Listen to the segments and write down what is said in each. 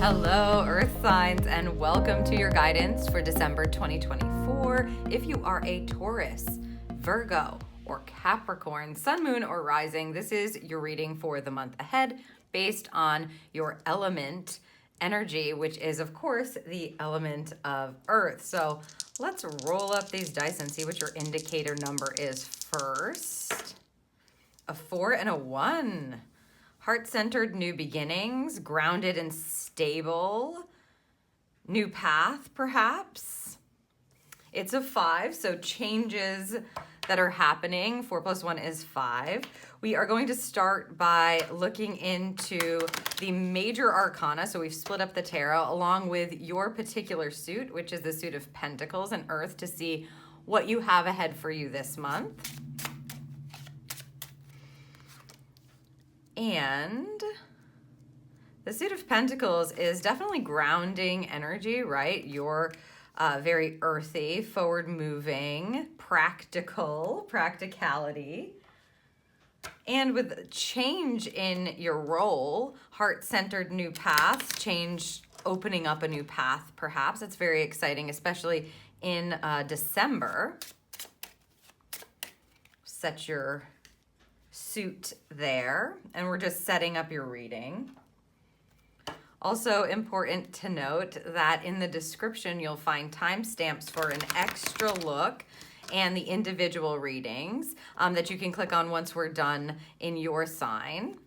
Hello, Earth signs, and welcome to your guidance for December 2024. If you are a Taurus, Virgo, or Capricorn, Sun, Moon, or Rising, this is your reading for the month ahead based on your element energy, which is, of course, the element of Earth. So let's roll up these dice and see what your indicator number is first. A 4 and a 1. Heart-centered new beginnings, grounded and stable, new path perhaps. It's a 5, so changes that are happening. 4 plus 1 is 5. We are going to start by looking into the major arcana. So we've split up the tarot along with your particular suit, which is the suit of Pentacles and Earth, to see what you have ahead for you this month. And the suit of Pentacles is definitely grounding energy, right? You're very earthy, forward-moving, practicality. And with change in your role, heart-centered new paths, change, opening up a new path, perhaps. It's very exciting, especially in December. Set your suit there, and we're just setting up your reading. Also important to note that in the description you'll find timestamps for an extra look and the individual readings that you can click on once we're done in your sign.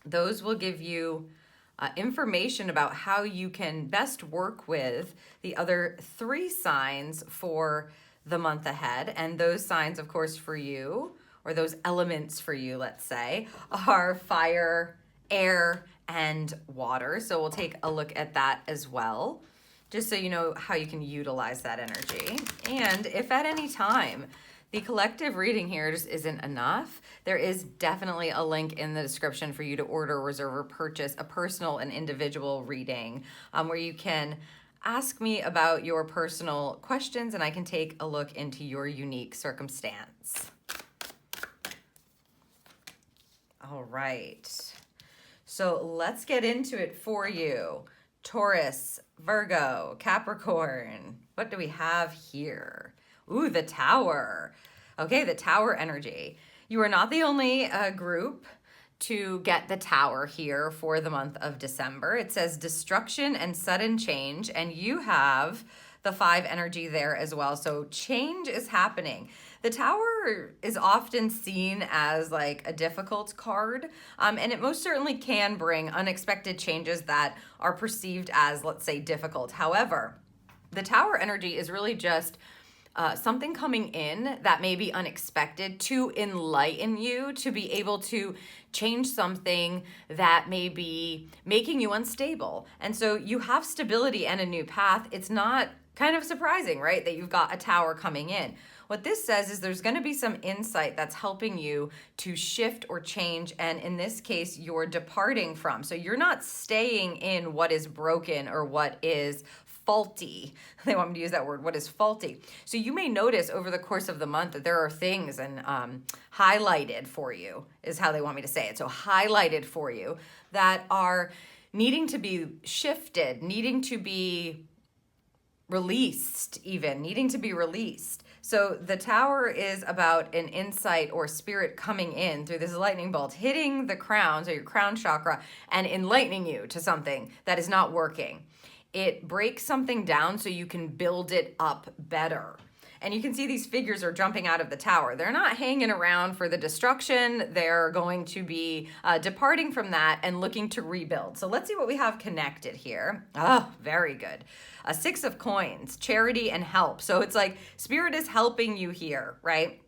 Those will give you information about how you can best work with the other 3 signs for the month ahead. And those signs, of course, for you, or those elements for you, let's say, are fire, air, and water. So we'll take a look at that as well, just so you know how you can utilize that energy. And if at any time the collective reading here just isn't enough, there is definitely a link in the description for you to order, reserve, or purchase a personal and individual reading where you can ask me about your personal questions and I can take a look into your unique circumstance. All right. So let's get into it for you. Taurus, Virgo, Capricorn. What do we have here? Ooh, the Tower. Okay, the Tower energy. You are not the only group to get the Tower here for the month of December. It says destruction and sudden change, and you have the 5 energy there as well. So change is happening. The Tower is often seen as like a difficult card, and it most certainly can bring unexpected changes that are perceived as, let's say, difficult. However, the Tower energy is really just something coming in that may be unexpected to enlighten you to be able to change something that may be making you unstable. And so you have stability and a new path. It's not kind of surprising, right, that you've got a Tower coming in. What this says is there's going to be some insight that's helping you to shift or change. And in this case, you're departing from. So you're not staying in what is broken or what is faulty. They want me to use that word, what is faulty. So you may notice over the course of the month that there are things and highlighted for you is how they want me to say it. So highlighted for you that are needing to be shifted, needing to be released even, needing to be released. So the Tower is about an insight or spirit coming in through this lightning bolt, hitting the crown, so your crown chakra, and enlightening you to something that is not working. It breaks something down so you can build it up better. And you can see these figures are jumping out of the Tower. They're not hanging around for the destruction. They're going to be departing from that and looking to rebuild. So let's see what we have connected here. Oh, very good. A 6 of coins, charity and help. So it's like spirit is helping you here, right?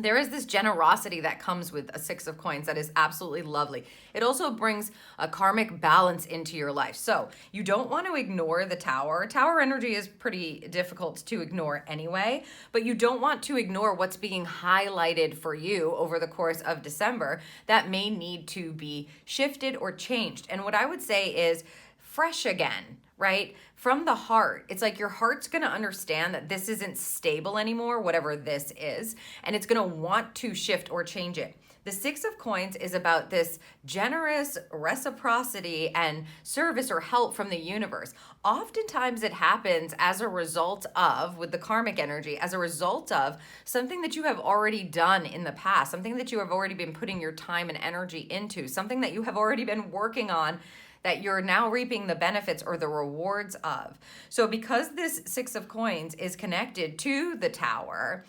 There is this generosity that comes with a 6 of coins that is absolutely lovely. It also brings a karmic balance into your life. So you don't want to ignore the Tower. Tower energy is pretty difficult to ignore anyway, but you don't want to ignore what's being highlighted for you over the course of December that may need to be shifted or changed. And what I would say is fresh again, right? From the heart. It's like your heart's going to understand that this isn't stable anymore, whatever this is, and it's going to want to shift or change it. The Six of Coins is about this generous reciprocity and service or help from the universe. Oftentimes it happens as a result of, with the karmic energy, as a result of something that you have already done in the past, something that you have already been putting your time and energy into, something that you have already been working on that you're now reaping the benefits or the rewards of. So because this Six of Coins is connected to the Tower,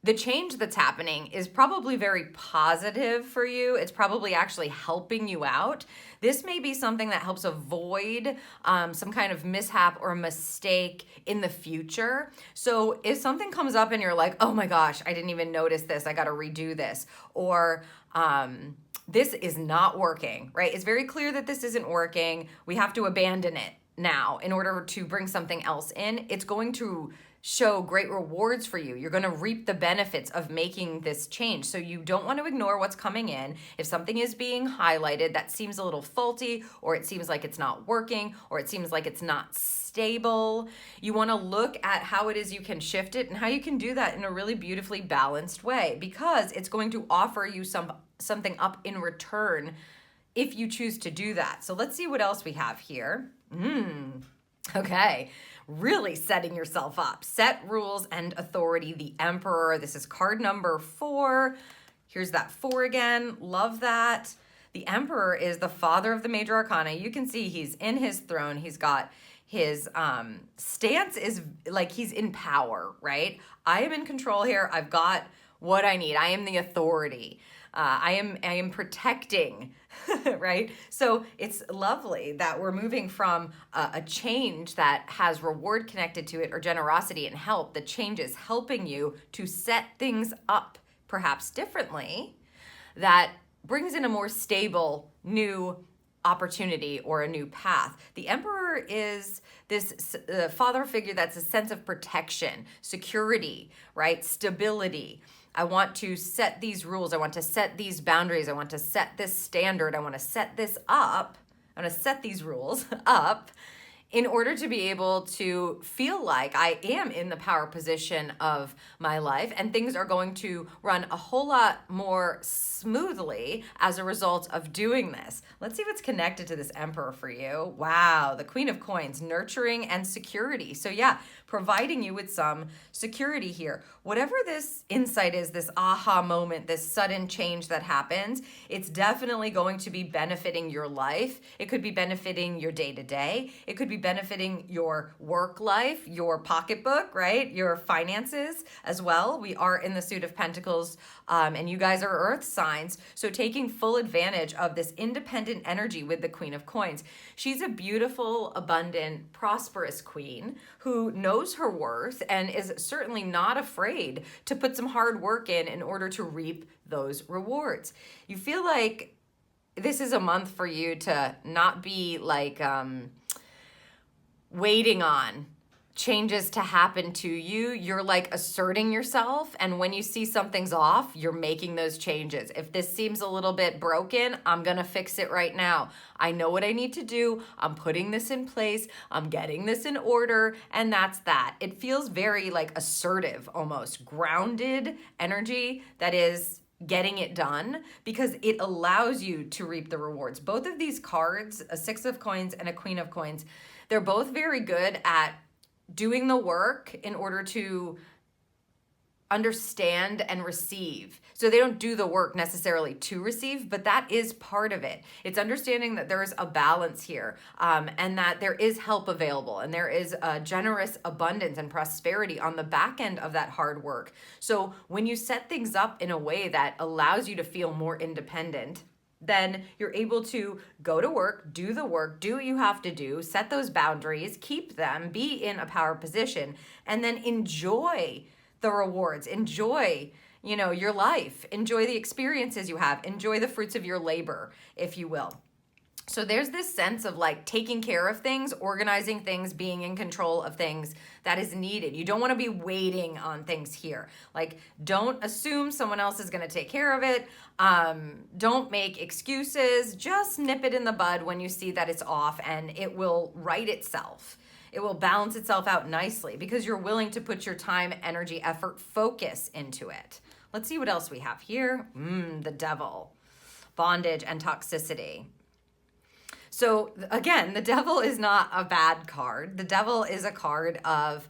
the change that's happening is probably very positive for you. It's probably actually helping you out. This may be something that helps avoid some kind of mishap or mistake in the future. So if something comes up and you're like, oh my gosh, I didn't even notice this, I got to redo this, or this is not working, right? It's very clear that this isn't working. We have to abandon it now in order to bring something else in. It's going to show great rewards for you. You're going to reap the benefits of making this change. So you don't want to ignore what's coming in. If something is being highlighted that seems a little faulty, or it seems like it's not working, or it seems like it's not stable, you want to look at how it is you can shift it and how you can do that in a really beautifully balanced way, because it's going to offer you something up in return if you choose to do that. So let's see what else we have here. Okay. Really setting yourself up. Set rules and authority. The Emperor. This is card number 4. Here's that 4 again. Love that. The Emperor is the father of the major arcana. You can see he's in his throne. He's got his stance is like he's in power, right? I am in control here. I've got what I need. I am the authority. I am protecting, right? So it's lovely that we're moving from a change that has reward connected to it or generosity and help. The change is helping you to set things up perhaps differently that brings in a more stable new opportunity or a new path. The Emperor is this father figure that's a sense of protection, security, right? Stability. I want to set these rules. I want to set these boundaries. I want to set this standard. I want to set this up. I want to set these rules up in order to be able to feel like I am in the power position of my life and things are going to run a whole lot more smoothly as a result of doing this. Let's see what's connected to this Emperor for you. Wow, the Queen of Coins, nurturing and security. So yeah, providing you with some security here. Whatever this insight is, this aha moment, this sudden change that happens, it's definitely going to be benefiting your life. It could be benefiting your day-to-day. It could be benefiting your work life, your pocketbook, right? Your finances as well. We are in the suit of Pentacles, and you guys are earth signs. So taking full advantage of this independent energy with the Queen of Coins. She's a beautiful, abundant, prosperous queen who knows her worth and is certainly not afraid to put some hard work in order to reap those rewards. You feel like this is a month for you to not be like waiting on changes to happen to you. You're like asserting yourself, and when you see something's off, you're making those changes. If this seems a little bit broken, I'm gonna fix it right now. I know what I need to do. I'm putting this in place. I'm getting this in order, and that's that. It feels very like assertive, almost grounded energy that is getting it done because it allows you to reap the rewards. Both of these cards, a Six of Coins and a Queen of Coins, they're both very good at doing the work in order to understand and receive. So they don't do the work necessarily to receive, but that is part of it. It's understanding that there is a balance here, and that there is help available, and there is a generous abundance and prosperity on the back end of that hard work. So when you set things up in a way that allows you to feel more independent, then you're able to go to work, do the work, do what you have to do, set those boundaries, keep them, be in a power position, and then enjoy the rewards, enjoy, your life, enjoy the experiences you have, enjoy the fruits of your labor, if you will. So there's this sense of like taking care of things, organizing things, being in control of things that is needed. You don't want to be waiting on things here. Like, don't assume someone else is going to take care of it. Don't make excuses. Just nip it in the bud when you see that it's off, and it will right itself. It will balance itself out nicely because you're willing to put your time, energy, effort, focus into it. Let's see what else we have here. The Devil, bondage and toxicity. So again, the Devil is not a bad card. The Devil is a card of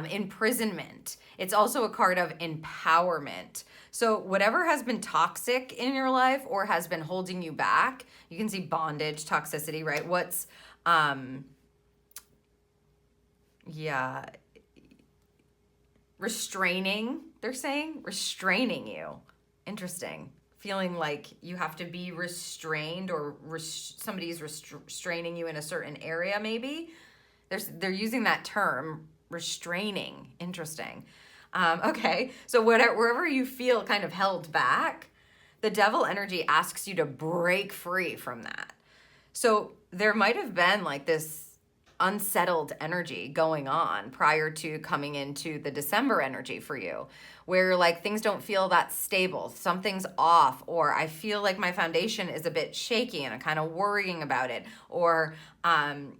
imprisonment. It's also a card of empowerment. So whatever has been toxic in your life or has been holding you back, you can see bondage, toxicity, right? What's, restraining, they're saying, restraining you. Interesting. Feeling like you have to be restrained or somebody's restraining you in a certain area, maybe. They're using that term, restraining. Interesting. Okay, so wherever you feel kind of held back, the Devil energy asks you to break free from that. So there might have been like this unsettled energy going on prior to coming into the December energy for you, where like things don't feel that stable, something's off, or I feel like my foundation is a bit shaky and I'm kind of worrying about it, or I'm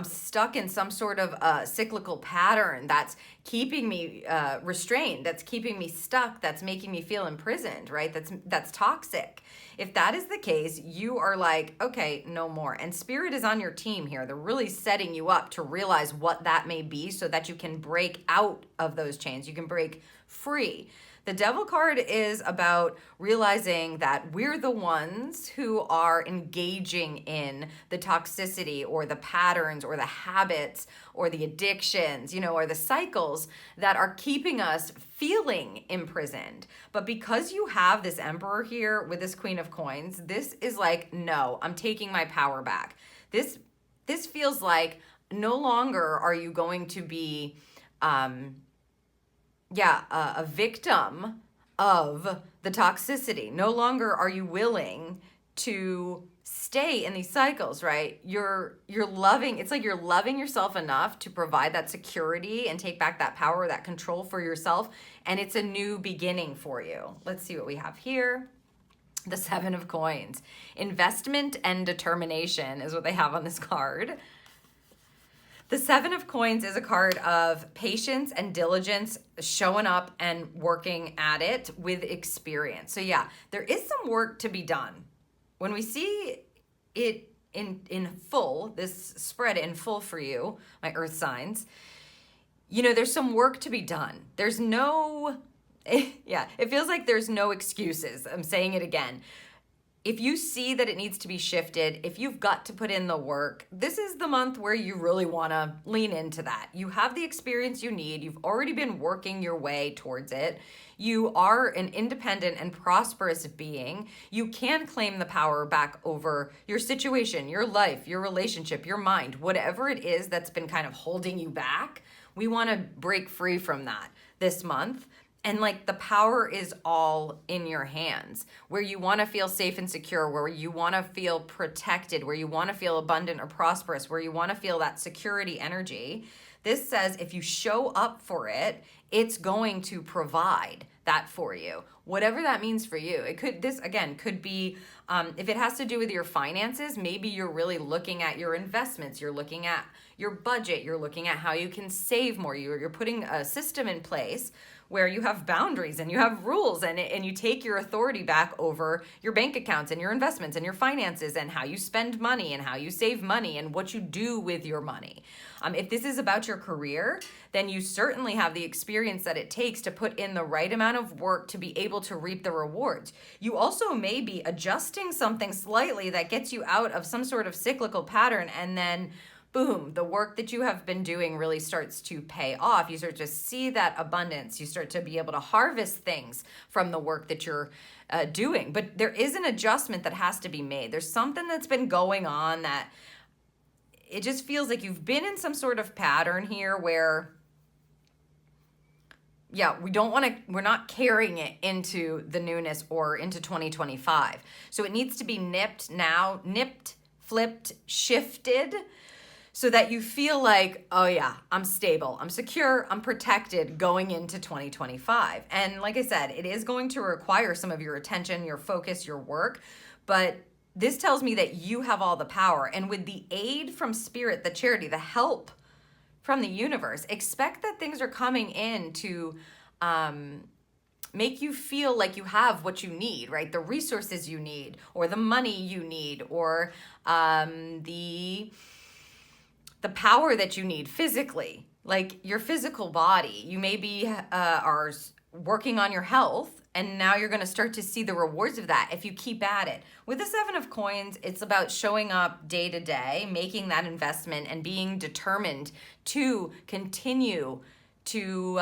stuck in some sort of cyclical pattern that's keeping me restrained, that's keeping me stuck, that's making me feel imprisoned, right? That's toxic. If that is the case, you are like, okay, no more. And Spirit is on your team here. They're really setting you up to realize what that may be so that you can break out of those chains. You can break free. The Devil card is about realizing that we're the ones who are engaging in the toxicity or the patterns or the habits or the addictions, or the cycles that are keeping us feeling imprisoned. But because you have this Emperor here with this Queen of Coins, this is like, no, I'm taking my power back. This feels like no longer are you going to be a victim of the toxicity. No longer are you willing to stay in these cycles, right? You're loving, it's like you're loving yourself enough to provide that security and take back that power, that control for yourself, and it's a new beginning for you. Let's see what we have here. The Seven of Coins. Investment and determination is what they have on this card. The Seven of Coins is a card of patience and diligence, showing up and working at it with experience. So yeah, there is some work to be done. When we see it in full, this spread in full for you, my earth signs, there's some work to be done. There's no, it feels like there's no excuses. I'm saying it again. If you see that it needs to be shifted, if you've got to put in the work, this is the month where you really want to lean into that. You have the experience you need. You've already been working your way towards it. You are an independent and prosperous being. You can claim the power back over your situation, your life, your relationship, your mind, whatever it is that's been kind of holding you back. We want to break free from that this month. And like the power is all in your hands, where you want to feel safe and secure, where you want to feel protected, where you want to feel abundant or prosperous, where you want to feel that security energy. This says if you show up for it, it's going to provide that for you, whatever that means for you. This again could be, if it has to do with your finances, maybe you're really looking at your investments, you're looking at your budget, you're looking at how you can save more, you're putting a system in place where you have boundaries and you have rules and you take your authority back over your bank accounts and your investments and your finances and how you spend money and how you save money and what you do with your money. If this is about your career, then you certainly have the experience that it takes to put in the right amount of work to be able to reap the rewards. You also may be adjusting something slightly that gets you out of some sort of cyclical pattern, and then boom, the work that you have been doing really starts to pay off. You start to see that abundance. You start to be able to harvest things from the work that you're doing. But there is an adjustment that has to be made. There's something that's been going on that it just feels like you've been in some sort of pattern here where, we're not carrying it into the newness or into 2025. So it needs to be nipped, flipped, shifted, so that you feel like, oh yeah, I'm stable, I'm secure, I'm protected going into 2025. And like I said, it is going to require some of your attention, your focus, your work, but this tells me that you have all the power. And with the aid from Spirit, the charity, the help from the universe, expect that things are coming in to make you feel like you have what you need, right? The resources you need, or the money you need, or the power that you need physically, like your physical body. You maybe are working on your health, and now you're going to start to see the rewards of that if you keep at it. With the Seven of Coins, it's about showing up day to day, making that investment, and being determined to continue to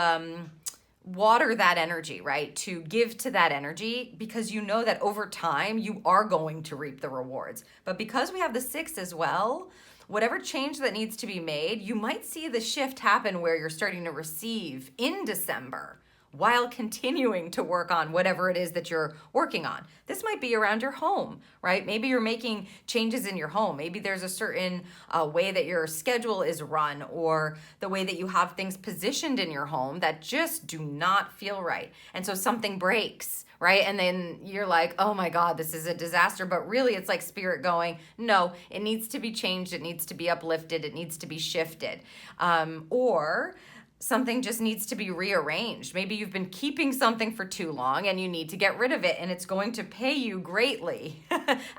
water that energy, right? To give to that energy, because you know that over time you are going to reap the rewards. But because we have the 6 as well, whatever change that needs to be made, you might see the shift happen where you're starting to receive in December while continuing to work on whatever it is that you're working on. This might be around your home, right? Maybe you're making changes in your home. Maybe there's a certain way that your schedule is run, or the way that you have things positioned in your home that just do not feel right. And so something breaks, right? And then you're like, oh my God, this is a disaster. But really it's like spirit going, no, it needs to be changed. It needs to be uplifted. It needs to be shifted. Or something just needs to be rearranged. Maybe you've been keeping something for too long and you need to get rid of it, and it's going to pay you greatly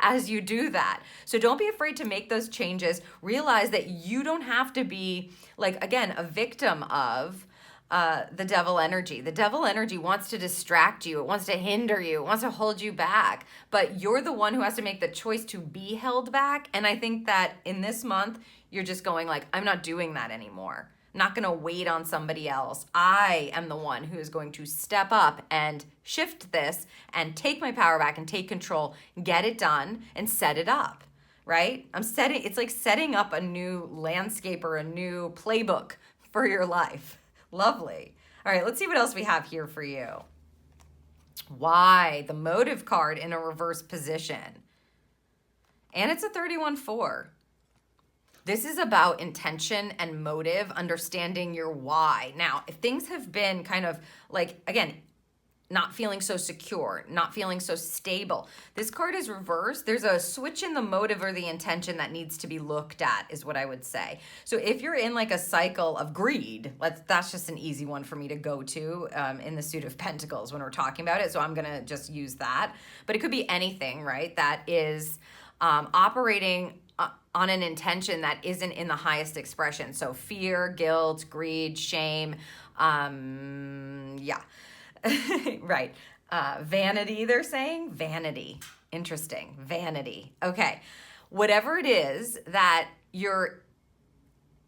as you do that. So don't be afraid to make those changes. Realize that you don't have to be, like, again, a victim of the devil energy. The devil energy wants to distract you. It wants to hinder you. It wants to hold you back. But you're the one who has to make the choice to be held back. And I think that in this month, you're just going like, I'm not doing that anymore. Not going to wait on somebody else. I am the one who is going to step up and shift this and take my power back and take control, get it done, and set it up, right? It's like setting up a new landscape or a new playbook for your life. Lovely. All right, let's see what else we have here for you. Why? The motive card in a reverse position. And it's a 31-4. This is about intention and motive, understanding your why. Now, if things have been kind of like, again, not feeling so secure, not feeling so stable, this card is reversed. There's a switch in the motive or the intention that needs to be looked at, is what I would say. So if you're in like a cycle of greed, that's just an easy one for me to go to in the Suit of Pentacles when we're talking about it. So I'm going to just use that. But it could be anything, right, that is operating on an intention that isn't in the highest expression. So fear, guilt, greed, shame, right. Vanity, they're saying. Vanity. Interesting. Vanity. Okay. Whatever it is that your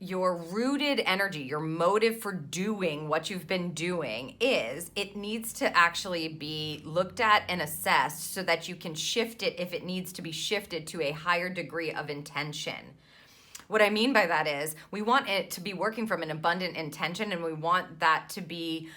rooted energy, your motive for doing what you've been doing is, it needs to actually be looked at and assessed so that you can shift it if it needs to be shifted to a higher degree of intention. What I mean by that is we want it to be working from an abundant intention, and we want that to be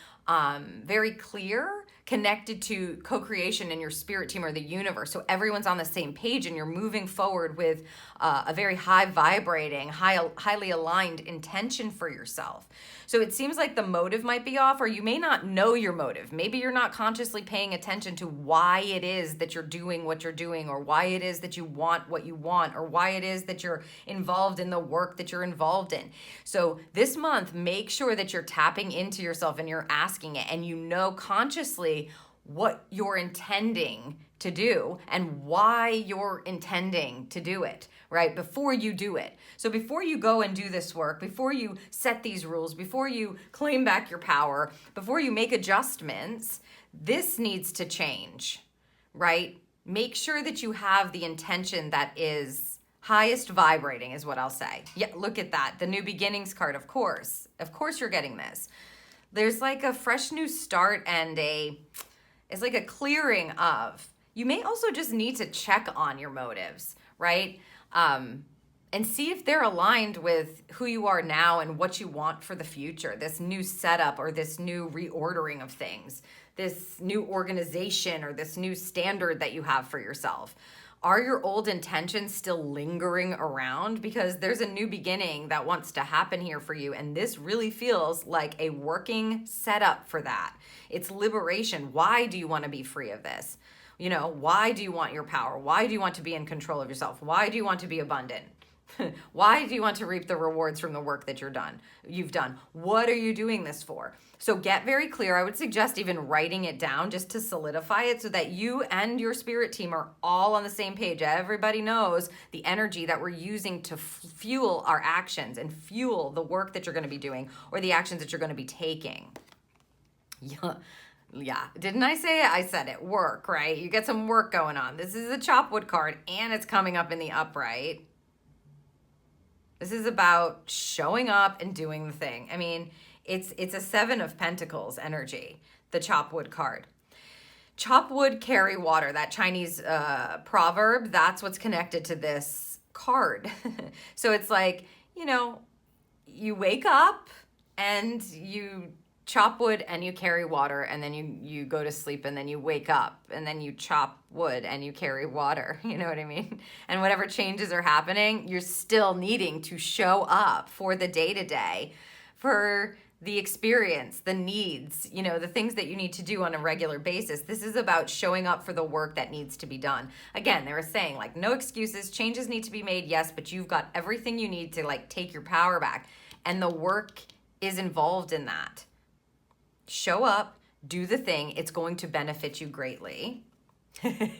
very clear, connected to co-creation in your spirit team or the universe. So everyone's on the same page and you're moving forward with a very high vibrating, highly aligned intention for yourself. So it seems like the motive might be off, or you may not know your motive. Maybe you're not consciously paying attention to why it is that you're doing what you're doing, or why it is that you want what you want, or why it is that you're involved in the work that you're involved in. So this month, make sure that you're tapping into yourself and you're asking it, and you know consciously what you're intending to do and why you're intending to do it, right? Before you do it. So before you go and do this work, before you set these rules, before you claim back your power, before you make adjustments, this needs to change, right? Make sure that you have the intention that is highest vibrating, is what I'll say. Yeah, look at that. The New Beginnings card, of course. Of course you're getting this. There's like a fresh new start and it's like a clearing of. You may also just need to check on your motives, right? And see if they're aligned with who you are now and what you want for the future, this new setup or this new reordering of things, this new organization or this new standard that you have for yourself. Are your old intentions still lingering around? Because there's a new beginning that wants to happen here for you, and this really feels like a working setup for that. It's liberation. Why do you want to be free of this? You know, why do you want your power? Why do you want to be in control of yourself? Why do you want to be abundant? Why do you want to reap the rewards from the work that you've done? What are you doing this for? So get very clear. I would suggest even writing it down just to solidify it so that you and your spirit team are all on the same page. Everybody knows the energy that we're using to fuel our actions and fuel the work that you're going to be doing or the actions that you're going to be taking. Yeah. Didn't I say it? I said it. Work, right? You get some work going on. This is a chopwood card and it's coming up in the upright. This is about showing up and doing the thing. I mean, it's a 7 of Pentacles energy, the chopwood card. Chop wood, carry water, that Chinese proverb, that's what's connected to this card. So it's like, you know, you wake up and you chop wood and you carry water, and then you go to sleep, and then you wake up and then you chop wood and you carry water. You know what I mean? And whatever changes are happening, you're still needing to show up for the day-to-day, for the experience, the needs, you know, the things that you need to do on a regular basis. This is about showing up for the work that needs to be done. Again, they were saying like no excuses, changes need to be made, yes, but you've got everything you need to like take your power back. And the work is involved in that. Show up, do the thing. It's going to benefit you greatly.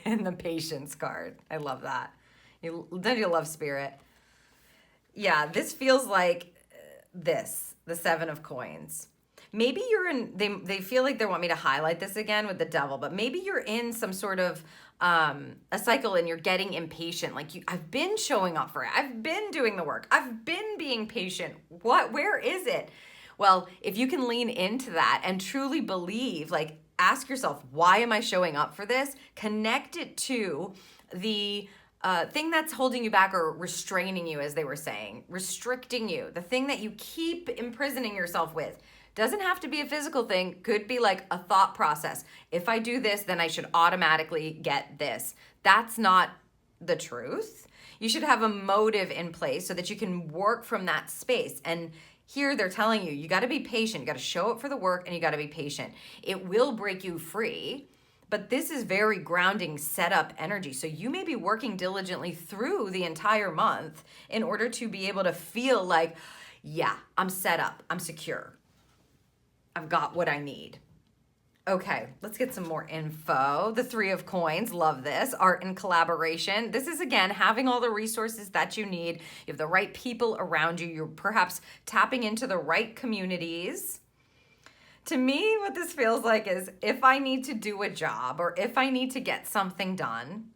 And the patience card. I love that. Don't you love spirit? Yeah, this feels like the 7 of coins. Maybe you're in, they feel like they want me to highlight this again with the devil, but maybe you're in some sort of a cycle and you're getting impatient. Like I've been showing up for it. I've been doing the work. I've been being patient. Where is it? Well, if you can lean into that and truly believe, like ask yourself, why am I showing up for this? Connect it to the thing that's holding you back or restraining you, as they were saying, restricting you, the thing that you keep imprisoning yourself with. Doesn't have to be a physical thing, could be like a thought process. If I do this, then I should automatically get this. That's not the truth. You should have a motive in place so that you can work from that space. And here they're telling you, you got to be patient. You got to show up for the work and you got to be patient. It will break you free. But this is very grounding setup energy. So you may be working diligently through the entire month in order to be able to feel like, yeah, I'm set up, I'm secure. I've got what I need. Okay, let's get some more info. The 3 of coins, love this. Art and collaboration. This is, again, having all the resources that you need. You have the right people around you. You're perhaps tapping into the right communities. To me, what this feels like is if I need to do a job or if I need to get something done,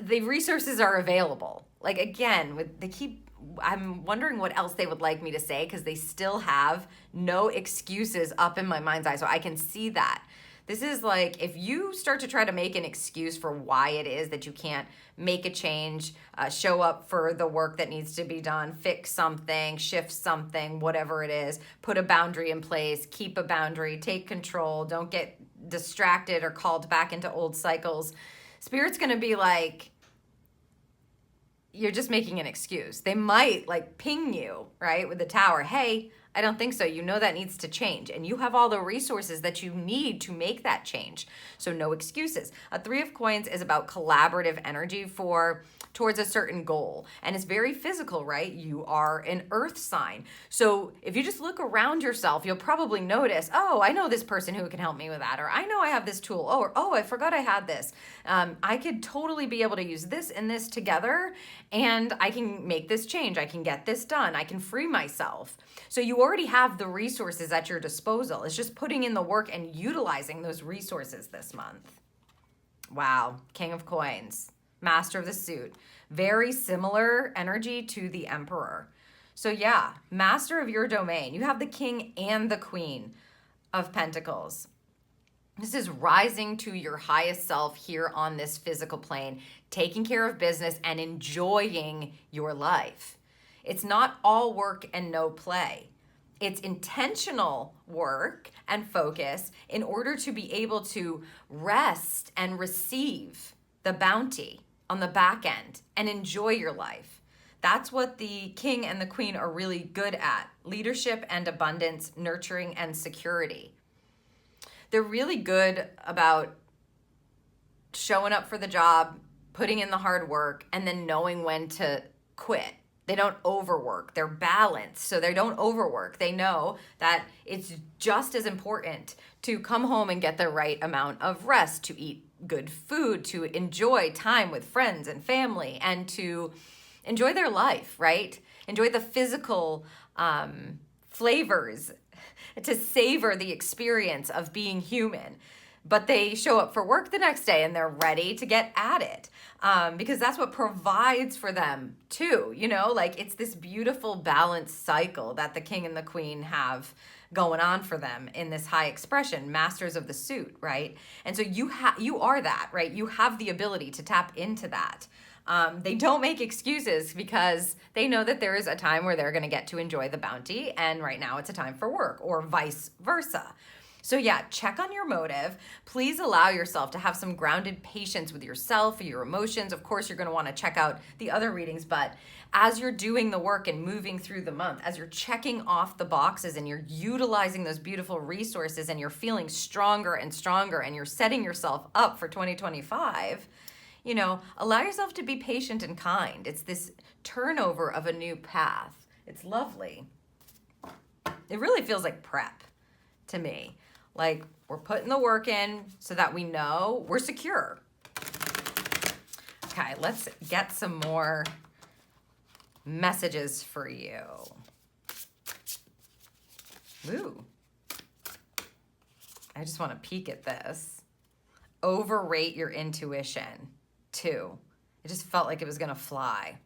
the resources are available. Like, again, I'm wondering what else they would like me to say because they still have no excuses up in my mind's eye. So I can see that. This is like if you start to try to make an excuse for why it is that you can't make a change, show up for the work that needs to be done, fix something, shift something, whatever it is, put a boundary in place, keep a boundary, take control, don't get distracted or called back into old cycles. Spirit's going to be like, you're just making an excuse. They might like ping you, right, with the Tower. Hey, I don't think so. You know that needs to change. And you have all the resources that you need to make that change. So no excuses. A 3 of coins is about collaborative energy towards a certain goal. And it's very physical, right? You are an earth sign. So if you just look around yourself, you'll probably notice, oh, I know this person who can help me with that. Or I know I have this tool. Oh, I forgot I had this. I could totally be able to use this and this together. And I can make this change. I can get this done. I can free myself. So you already have the resources at your disposal. It's just putting in the work and utilizing those resources this month. Wow. King of coins. Master of the suit. Very similar energy to the Emperor. So yeah, master of your domain. You have the King and the Queen of Pentacles. This is rising to your highest self here on this physical plane, taking care of business and enjoying your life. It's not all work and no play. It's intentional work and focus in order to be able to rest and receive the bounty on the back end and enjoy your life. That's what the King and the Queen are really good at. Leadership and abundance, nurturing and security. They're really good about showing up for the job, putting in the hard work, and then knowing when to quit They don't overwork. They're balanced, so they don't overwork. They know that it's just as important to come home and get the right amount of rest, to eat good food, to enjoy time with friends and family, and to enjoy their life, right? Enjoy the physical flavors, to savor the experience of being human. But they show up for work the next day and they're ready to get at it, because that's what provides for them too. You know, like it's this beautiful balanced cycle that the king and the queen have going on for them in this high expression, masters of the suit, right? And so you are that, right? You have the ability to tap into that. They don't make excuses because they know that there is a time where they're going to get to enjoy the bounty, and right now it's a time for work, or vice versa. So yeah, check on your motive. Please allow yourself to have some grounded patience with yourself, your emotions. Of course, you're going to want to check out the other readings, but as you're doing the work and moving through the month, as you're checking off the boxes and you're utilizing those beautiful resources and you're feeling stronger and stronger and you're setting yourself up for 2025, you know, allow yourself to be patient and kind. It's this turnover of a new path. It's lovely. It really feels like prep to me. Like we're putting the work in so that we know we're secure. Okay, let's get some more messages for you. Ooh. I just want to peek at this. Overrate your intuition. 2. It just felt like it was going to fly.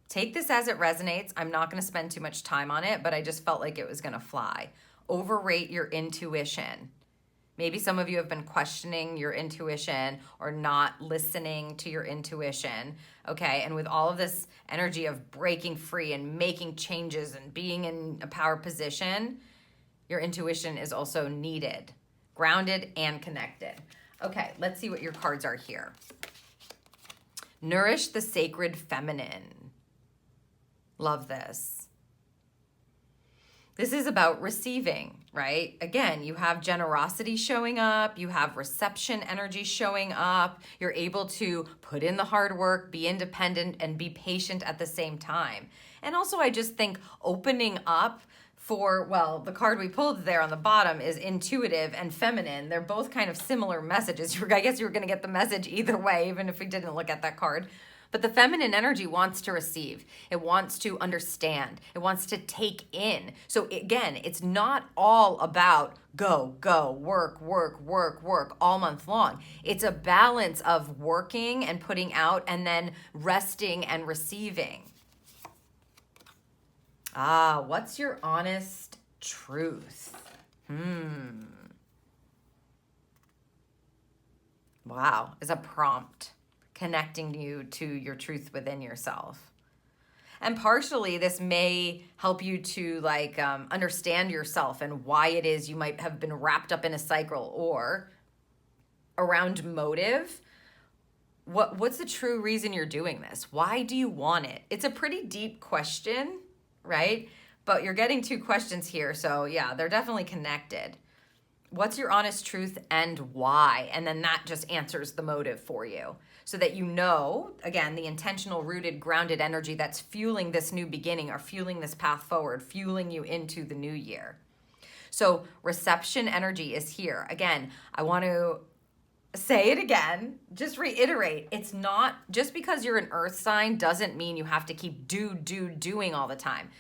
Take this as it resonates. I'm not going to spend too much time on it, but I just felt like it was going to fly. Overrate your intuition. Maybe some of you have been questioning your intuition or not listening to your intuition, okay? And with all of this energy of breaking free and making changes and being in a power position, your intuition is also needed, grounded and connected. Okay, let's see what your cards are here. Nourish the sacred feminine. Love this. This is about receiving, right? Again, you have generosity showing up, you have reception energy showing up, you're able to put in the hard work, be independent, and be patient at the same time. And also, I just think opening up for, well, the card we pulled there on the bottom is intuitive and feminine. They're both kind of similar messages. I guess you were going to get the message either way, even if we didn't look at that card. But the feminine energy wants to receive. It wants to understand. It wants to take in. So again, it's not all about go, work, work, work, work all month long. It's a balance of working and putting out and then resting and receiving. What's your honest truth? Wow, is a prompt connecting you to your truth within yourself. And partially this may help you to understand yourself and why it is you might have been wrapped up in a cycle, or around motive. What's the true reason you're doing this? Why do you want it? It's a pretty deep question, right? But you're getting 2 questions here. So yeah, they're definitely connected. What's your honest truth and why? And then that just answers the motive for you, so that you know, again, the intentional, rooted, grounded energy that's fueling this new beginning or fueling this path forward, fueling you into the new year. So reception energy is here. Again, I want to say it again, just reiterate. It's not, just because you're an earth sign doesn't mean you have to keep doing all the time.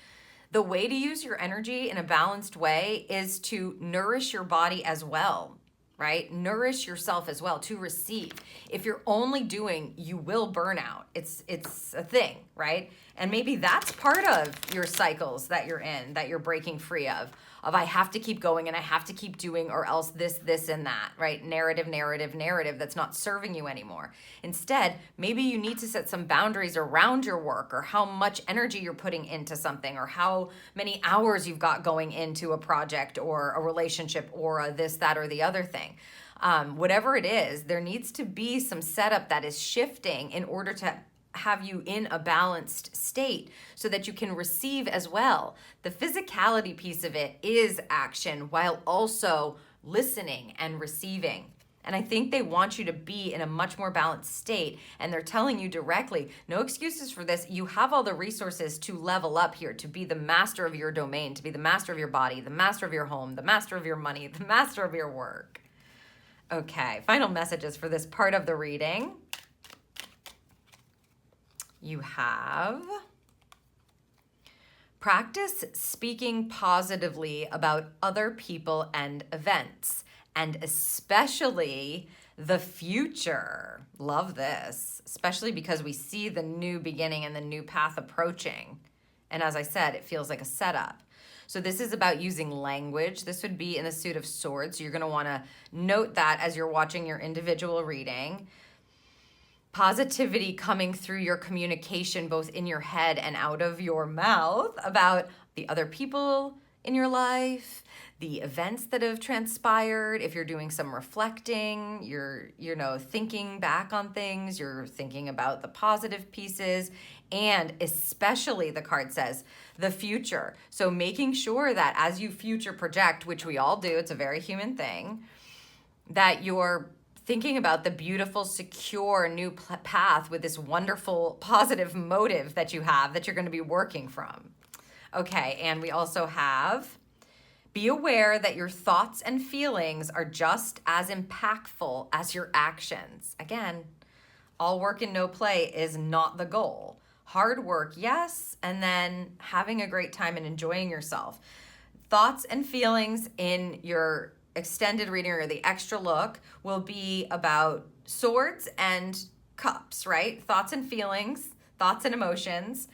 The way to use your energy in a balanced way is to nourish your body as well, right? Nourish yourself as well, to receive. If you're only doing, you will burn out. It's a thing, right? And maybe that's part of your cycles that you're in, that you're breaking free of I have to keep going and I have to keep doing, or else this, and that, right? Narrative that's not serving you anymore. Instead, maybe you need to set some boundaries around your work, or how much energy you're putting into something, or how many hours you've got going into a project or a relationship or a this, that, or the other thing. Whatever it is, there needs to be some setup that is shifting in order to have you in a balanced state so that you can receive as well. The physicality piece of it is action while also listening and receiving. And I think they want you to be in a much more balanced state. And they're telling you directly, no excuses for this. You have all the resources to level up here, to be the master of your domain, to be the master of your body, the master of your home, the master of your money, the master of your work. Okay, final messages for this part of the reading. You have practice speaking positively about other people and events, and especially the future. Love this, especially because we see the new beginning and the new path approaching. And as I said, it feels like a setup. So this is about using language. This would be in the Suit of Swords. So you're going to want to note that as you're watching your individual reading. Positivity coming through your communication, both in your head and out of your mouth, about the other people in your life, the events that have transpired. If you're doing some reflecting, you're thinking back on things, you're thinking about the positive pieces, and especially the card says the future. So making sure that as you future project, which we all do, it's a very human thing, that you're thinking about the beautiful, secure new path with this wonderful, positive motive that you have that you're going to be working from. Okay, and we also have, be aware that your thoughts and feelings are just as impactful as your actions. Again, all work and no play is not the goal. Hard work, yes, and then having a great time and enjoying yourself. Thoughts and feelings in your extended reading or the extra look will be about swords and cups, right? Thoughts and feelings, thoughts and emotions.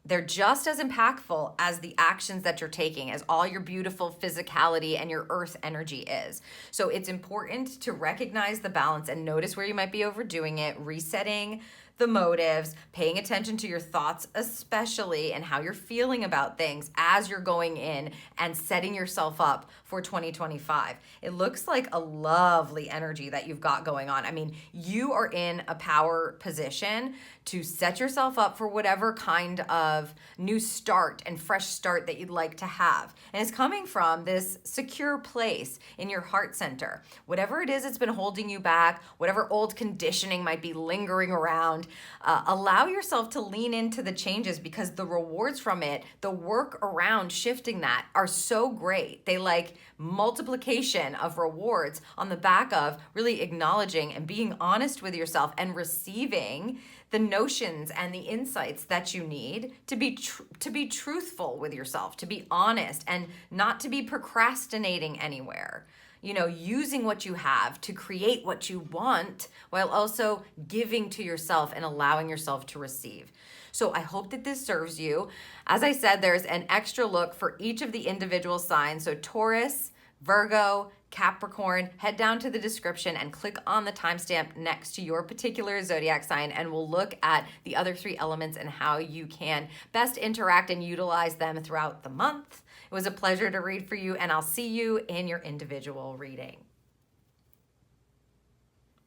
They're just as impactful as the actions that you're taking, as all your beautiful physicality and your earth energy is. So it's important to recognize the balance and notice where you might be overdoing it, resetting the motives, paying attention to your thoughts especially, and how you're feeling about things as you're going in and setting yourself up for 2025. It looks like a lovely energy that you've got going on. I mean, you are in a power position to set yourself up for whatever kind of new start and fresh start that you'd like to have. And it's coming from this secure place in your heart center. Whatever it is that's been holding you back, whatever old conditioning might be lingering around, allow yourself to lean into the changes, because the rewards from it, the work around shifting that, are so great. They like multiplication of rewards on the back of really acknowledging and being honest with yourself and receiving the notions and the insights that you need to be truthful with yourself, to be honest, and not to be procrastinating anywhere. You know, using what you have to create what you want while also giving to yourself and allowing yourself to receive. So I hope that this serves you. As I said, there's an extra look for each of the individual signs. So Taurus, Virgo, Capricorn, head down to the description and click on the timestamp next to your particular zodiac sign, and we'll look at the other 3 elements and how you can best interact and utilize them throughout the month. It was a pleasure to read for you, and I'll see you in your individual reading.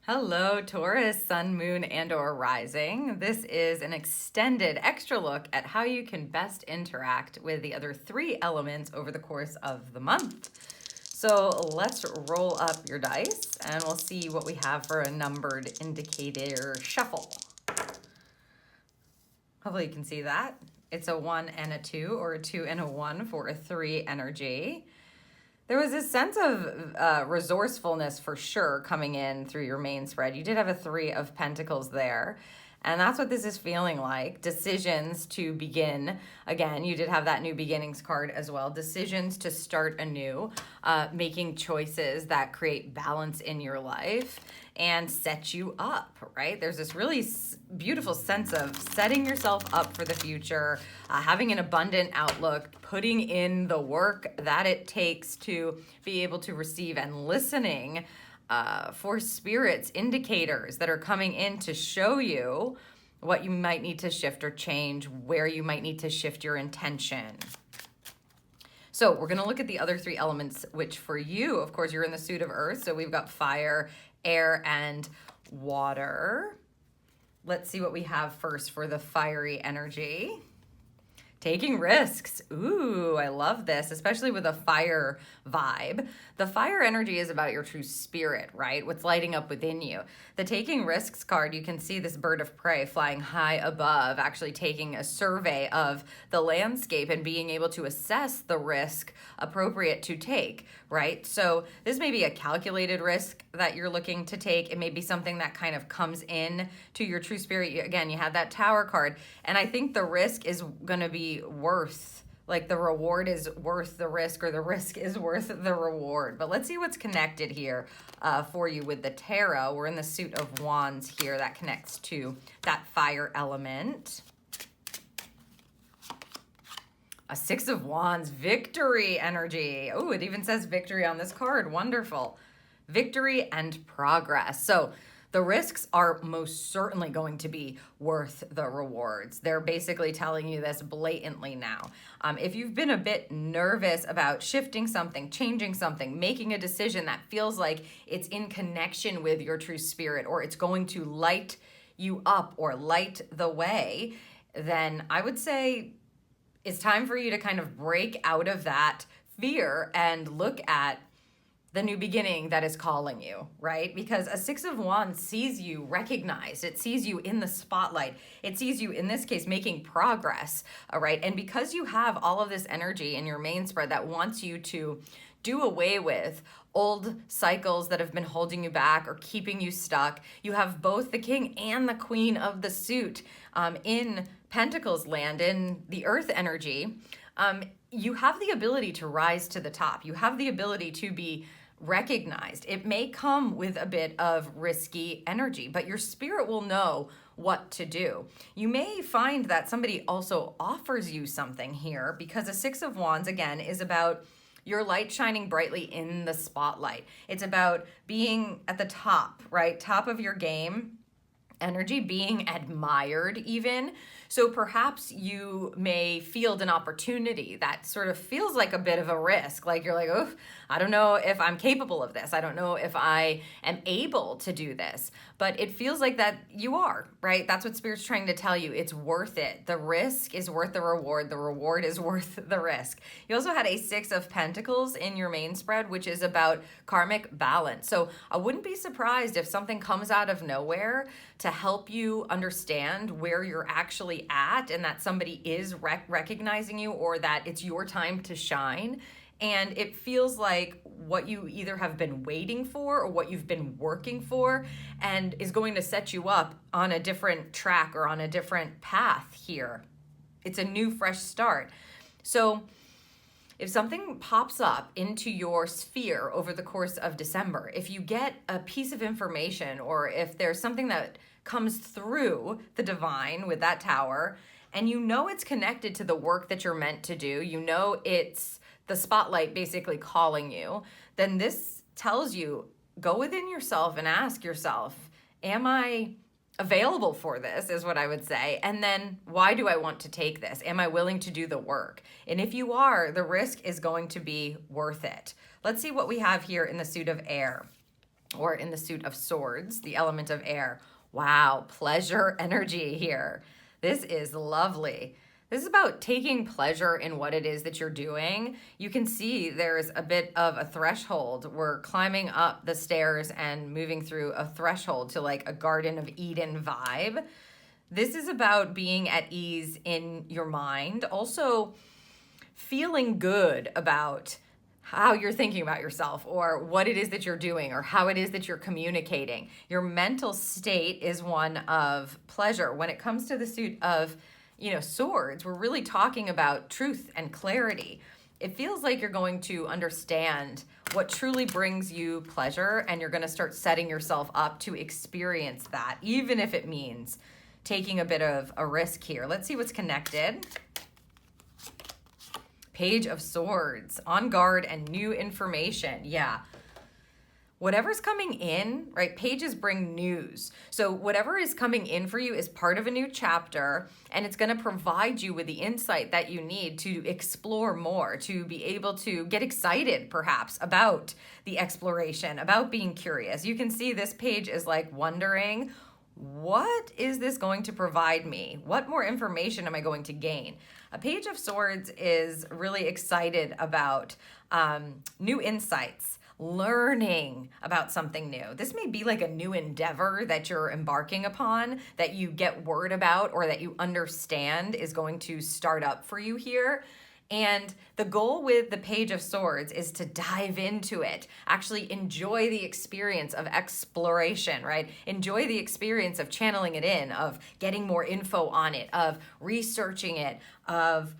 Hello, Taurus, Sun, Moon, and or Rising. This is an extended extra look at how you can best interact with the other 3 elements over the course of the month. So let's roll up your dice and we'll see what we have for a numbered indicator shuffle. Hopefully you can see that. It's a 1 and a 2, or a 2 and a 1 for a 3 energy. There was this sense of resourcefulness for sure coming in through your main spread. You did have a 3 of Pentacles there. And that's what this is feeling like. Decisions to begin. Again, you did have that new beginnings card as well. Decisions to start anew, making choices that create balance in your life and set you up, right? There's this really beautiful sense of setting yourself up for the future, having an abundant outlook, putting in the work that it takes to be able to receive, and listening for spirits, indicators that are coming in to show you what you might need to shift or change, where you might need to shift your intention. So we're going to look at the other 3 elements, which for you, of course, you're in the suit of earth. So we've got fire, air, and water. Let's see what we have first for the fiery energy. Taking risks. Ooh, I love this, especially with a fire vibe. The fire energy is about your true spirit, right? What's lighting up within you. The taking risks card, you can see this bird of prey flying high above, actually taking a survey of the landscape and being able to assess the risk appropriate to take, right? So this may be a calculated risk that you're looking to take. It may be something that kind of comes in to your true spirit. Again, you have that Tower card, and I think the risk is going to be worth, like the reward is worth the risk, or the risk is worth the reward. But let's see what's connected here for you with the tarot. We're in the suit of wands here. That connects to that fire element. A six of wands, victory energy. Oh, it even says victory on this card. Wonderful. Victory and progress. So the risks are most certainly going to be worth the rewards. They're basically telling you this blatantly now. If you've been a bit nervous about shifting something, changing something, making a decision that feels like it's in connection with your true spirit, or it's going to light you up or light the way, then I would say it's time for you to kind of break out of that fear and look at the new beginning that is calling you, right? Because a six of wands sees you recognized. It sees you in the spotlight. It sees you, in this case, making progress, all right? And because you have all of this energy in your main spread that wants you to do away with old cycles that have been holding you back or keeping you stuck, you have both the king and the queen of the suit in Pentacles land, in the earth energy. You have the ability to rise to the top. You have the ability to be recognized. It may come with a bit of risky energy, but your spirit will know what to do. You may find that somebody also offers you something here, because a six of wands, again, is about your light shining brightly in the spotlight. It's about being at the top, right? Top of your game energy, being admired even. So perhaps you may field an opportunity that sort of feels like a bit of a risk. Like you're like, oh, I don't know if I'm capable of this. I don't know if I am able to do this. But it feels like that you are, right? That's what Spirit's trying to tell you. It's worth it. The risk is worth the reward. The reward is worth the risk. You also had a six of pentacles in your main spread, which is about karmic balance. So I wouldn't be surprised if something comes out of nowhere to help you understand where you're actually at, and that somebody is recognizing you, or that it's your time to shine. And it feels like what you either have been waiting for or what you've been working for, and is going to set you up on a different track or on a different path here. It's a new, fresh start. So if something pops up into your sphere over the course of December, if you get a piece of information, or if there's something that comes through the divine with that tower, and you know it's connected to the work that you're meant to do, you know it's the spotlight basically calling you, then this tells you, go within yourself and ask yourself, am I available for this, is what I would say. And then, why do I want to take this? Am I willing to do the work? And if you are, the risk is going to be worth it. Let's see what we have here in the suit of air, or in the suit of swords, the element of air. Wow, pleasure energy here. This is lovely. This is about taking pleasure in what it is that you're doing. You can see there's a bit of a threshold. We're climbing up the stairs and moving through a threshold to like a Garden of Eden vibe. This is about being at ease in your mind. Also, feeling good about how you're thinking about yourself, or what it is that you're doing, or how it is that you're communicating. Your mental state is one of pleasure. When it comes to the suit of, swords, we're really talking about truth and clarity. It feels like you're going to understand what truly brings you pleasure, and you're going to start setting yourself up to experience that, even if it means taking a bit of a risk here. Let's see what's connected. Page of Swords, on guard and new information. Yeah. Whatever's coming in, right? Pages bring news. So whatever is coming in for you is part of a new chapter, and it's going to provide you with the insight that you need to explore more, to be able to get excited perhaps about the exploration, about being curious. You can see this page is like wondering, What is this going to provide me? What more information am I going to gain? A Page of Swords is really excited about new insights, learning about something new. This may be like a new endeavor that you're embarking upon, that you get word about or that you understand is going to start up for you here. And the goal with the Page of Swords is to dive into it, actually enjoy the experience of exploration, right? Enjoy the experience of channeling it in, of getting more info on it, of researching it, of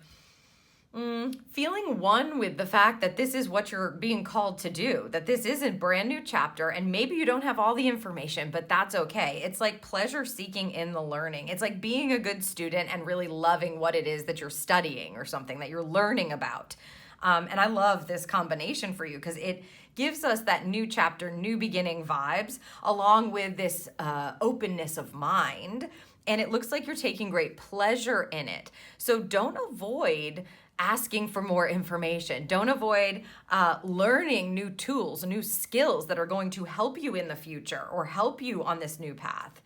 feeling one with the fact that this is what you're being called to do, that this is a brand new chapter, and maybe you don't have all the information, but that's okay. It's like pleasure seeking in the learning. It's like being a good student and really loving what it is that you're studying or something that you're learning about. And I love this combination for you because it gives us that new chapter, new beginning vibes, along with this openness of mind. And it looks like you're taking great pleasure in it. So don't avoid asking for more information. Don't avoid learning new tools, new skills that are going to help you in the future or help you on this new path.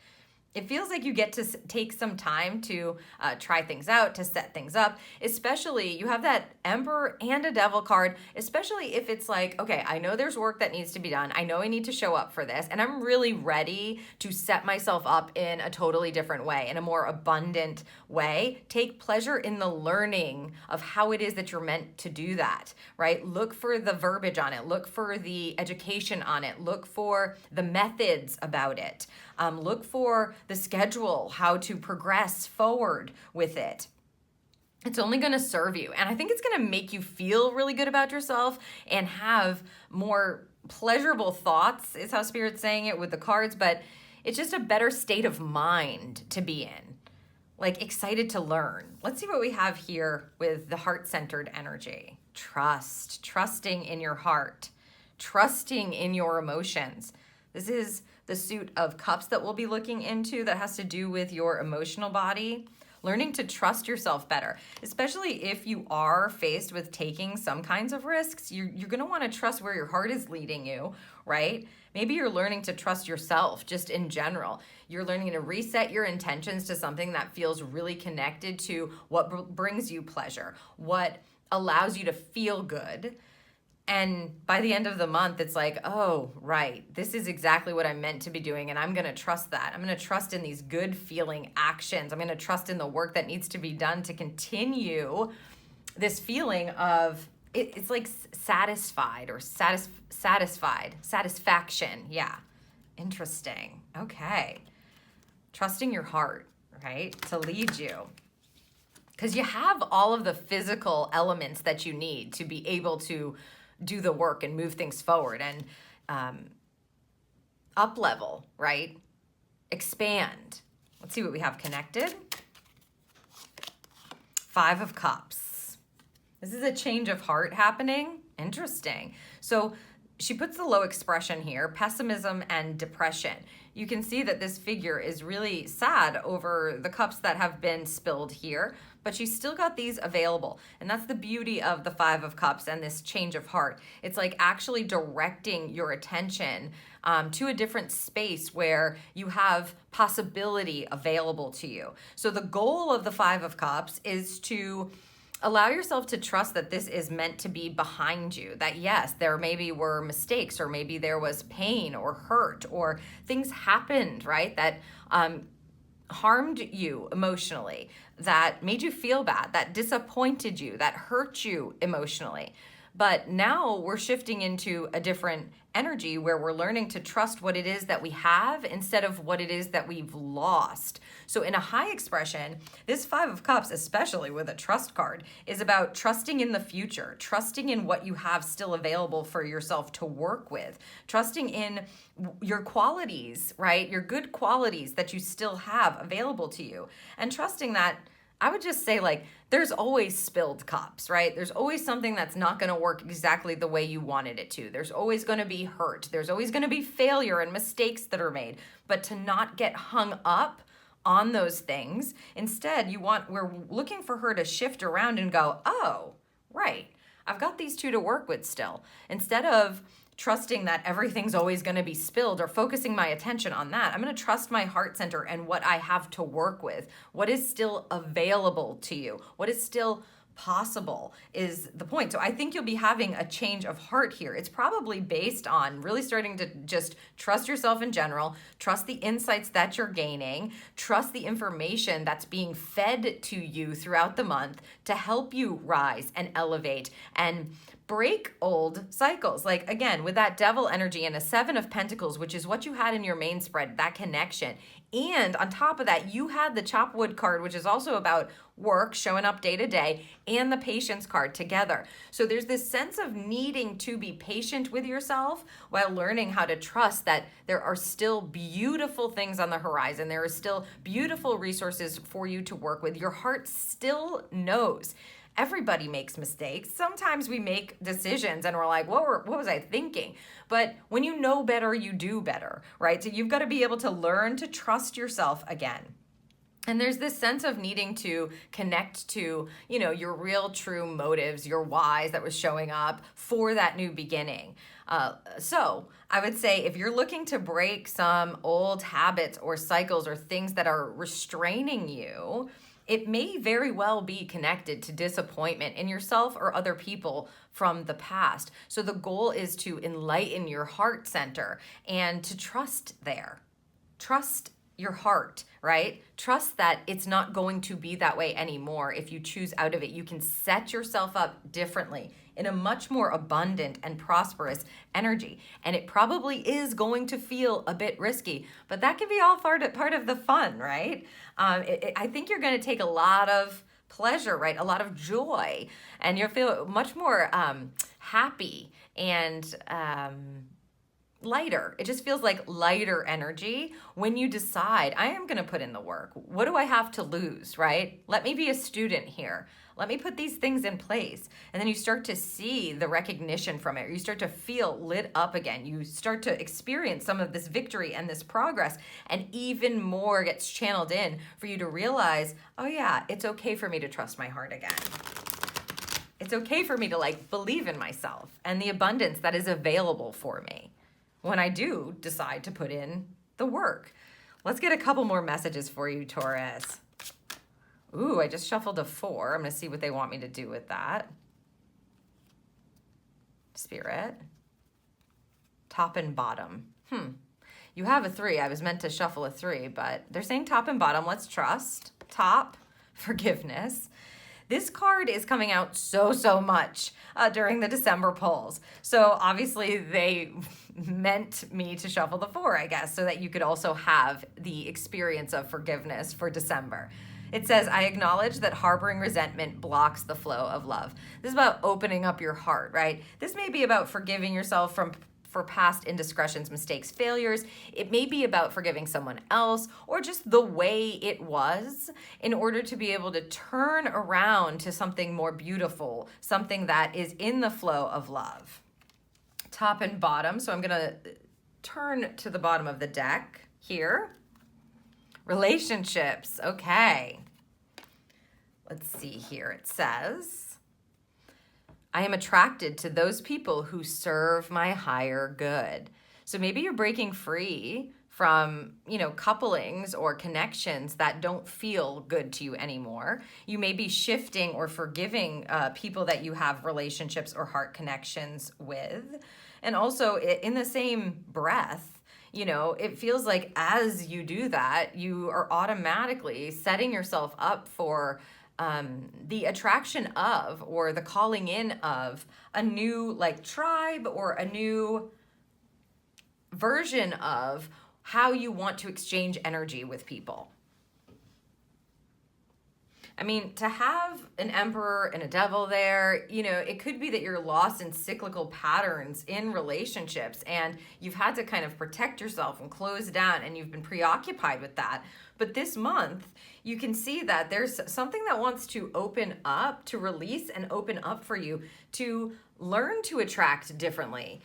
It feels like you get to take some time to try things out, to set things up, especially you have that Emperor and a Devil card, especially if it's like, okay, I know there's work that needs to be done. I know I need to show up for this, and I'm really ready to set myself up in a totally different way, in a more abundant way. Take pleasure in the learning of how it is that you're meant to do that, right? Look for the verbiage on it. Look for the education on it. Look for the methods about it. Look for the schedule, how to progress forward with it. It's only going to serve you. And I think it's going to make you feel really good about yourself and have more pleasurable thoughts, is how Spirit's saying it with the cards. But it's just a better state of mind to be in, like excited to learn. Let's see what we have here with the heart-centered energy. Trust, trusting in your heart, trusting in your emotions. This is the suit of cups that we'll be looking into that has to do with your emotional body. Learning to trust yourself better, especially if you are faced with taking some kinds of risks. You're going to want to trust where your heart is leading you, right? Maybe you're learning to trust yourself just in general. You're learning to reset your intentions to something that feels really connected to what brings you pleasure, what allows you to feel good. And by the end of the month, it's like, oh, right, this is exactly what I'm meant to be doing, and I'm going to trust that. I'm going to trust in these good feeling actions. I'm going to trust in the work that needs to be done to continue this feeling of, it's like satisfied or satisfaction. Yeah, interesting. Okay. Trusting your heart, right, to lead you. Because you have all of the physical elements that you need to be able to do the work and move things forward and up level, right? Expand. Let's see what we have connected. 5 of Cups. This is a change of heart happening. Interesting. So she puts the low expression here, pessimism and depression. You can see that this figure is really sad over the cups that have been spilled here, but she's still got these available. And that's the beauty of the 5 of Cups and this change of heart. It's like actually directing your attention to a different space where you have possibility available to you. So the goal of the 5 of Cups is to allow yourself to trust that this is meant to be behind you, that yes, there maybe were mistakes or maybe there was pain or hurt or things happened, right, that harmed you emotionally, that made you feel bad, that disappointed you, that hurt you emotionally. But now we're shifting into a different energy where we're learning to trust what it is that we have instead of what it is that we've lost. So in a high expression, this 5 of Cups, especially with a trust card, is about trusting in the future, trusting in what you have still available for yourself to work with, trusting in your qualities, right? Your good qualities that you still have available to you, and trusting that, I would just say, like, there's always spilled cups, right? There's always something that's not going to work exactly the way you wanted it to. There's always going to be hurt. There's always going to be failure and mistakes that are made. But to not get hung up on those things, instead, we're looking for her to shift around and go, oh, right, I've got these two to work with still. Instead of trusting that everything's always going to be spilled or focusing my attention on that, I'm going to trust my heart center and what I have to work with. What is still available to you? What is still possible is the point. So I think you'll be having a change of heart here. It's probably based on really starting to just trust yourself in general, trust the insights that you're gaining, trust the information that's being fed to you throughout the month to help you rise and elevate and break old cycles. Like again, with that devil energy and a 7 of Pentacles, which is what you had in your main spread, that connection. And on top of that, you had the Chopwood card, which is also about work, showing up day to day, and the Patience card together. So there's this sense of needing to be patient with yourself while learning how to trust that there are still beautiful things on the horizon. There are still beautiful resources for you to work with. Your heart still knows. Everybody makes mistakes. Sometimes we make decisions and we're like, what was I thinking? But when you know better, you do better, right? So you've got to be able to learn to trust yourself again. And there's this sense of needing to connect to, your real true motives, your whys that was showing up for that new beginning. So I would say if you're looking to break some old habits or cycles or things that are restraining you, it may very well be connected to disappointment in yourself or other people from the past. So the goal is to enlighten your heart center and to trust there. Trust your heart, right? Trust that it's not going to be that way anymore. If you choose out of it, you can set yourself up differently in a much more abundant and prosperous energy. And it probably is going to feel a bit risky, but that can be all part of the fun, right? I think you're going to take a lot of pleasure, right? A lot of joy, and you'll feel much more happy and lighter. It just feels like lighter energy when you decide, I am going to put in the work. What do I have to lose, right? Let me be a student here. Let me put these things in place. And then you start to see the recognition from it. You start to feel lit up again. You start to experience some of this victory and this progress, and even more gets channeled in for you to realize, oh yeah, it's okay for me to trust my heart again. It's okay for me to believe in myself and the abundance that is available for me when I do decide to put in the work. Let's get a couple more messages for you, Taurus. Ooh, I just shuffled a 4. I'm going to see what they want me to do with that. Spirit. Top and bottom. You have a 3. I was meant to shuffle a 3, but they're saying top and bottom. Let's trust. Top, forgiveness. This card is coming out so much during the December polls. So obviously they meant me to shuffle the 4, I guess, so that you could also have the experience of forgiveness for December. It says, I acknowledge that harboring resentment blocks the flow of love. This is about opening up your heart, right? This may be about forgiving yourself for past indiscretions, mistakes, failures. It may be about forgiving someone else or just the way it was in order to be able to turn around to something more beautiful, something that is in the flow of love. Top and bottom. So I'm going to turn to the bottom of the deck here. Relationships. Okay. Let's see here. It says, I am attracted to those people who serve my higher good. So maybe you're breaking free from, couplings or connections that don't feel good to you anymore. You may be shifting or forgiving people that you have relationships or heart connections with. And also in the same breath, it feels like as you do that, you are automatically setting yourself up for the attraction of or the calling in of a new tribe or a new version of how you want to exchange energy with people. I mean, to have an emperor and a devil there, it could be that you're lost in cyclical patterns in relationships and you've had to kind of protect yourself and close down and you've been preoccupied with that. But this month, you can see that there's something that wants to open up, to release and open up for you, to learn to attract differently.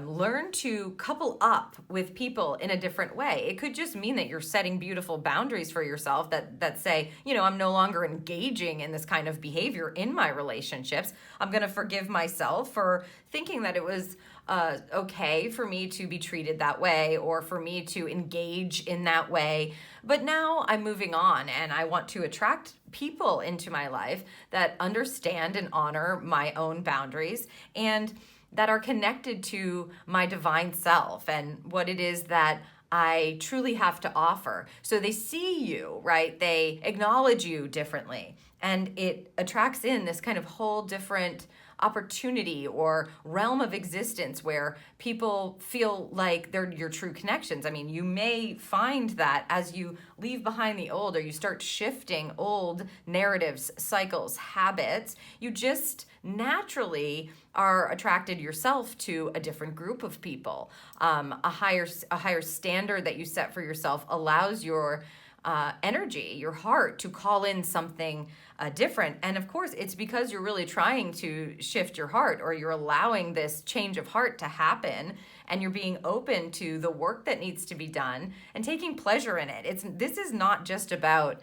Learn to couple up with people in a different way. It could just mean that you're setting beautiful boundaries for yourself that say, I'm no longer engaging in this kind of behavior in my relationships. I'm going to forgive myself for thinking that it was okay for me to be treated that way or for me to engage in that way. But now I'm moving on and I want to attract people into my life that understand and honor my own boundaries and that are connected to my divine self and what it is that I truly have to offer. So they see you, right? They acknowledge you differently. And it attracts in this kind of whole different opportunity or realm of existence where people feel like they're your true connections. I mean, you may find that as you leave behind the old or you start shifting old narratives, cycles, habits, you just naturally are attracted yourself to a different group of people. A higher standard that you set for yourself allows your energy, your heart, to call in something different. And of course, it's because you're really trying to shift your heart, or you're allowing this change of heart to happen, and you're being open to the work that needs to be done and taking pleasure in it. This is not just about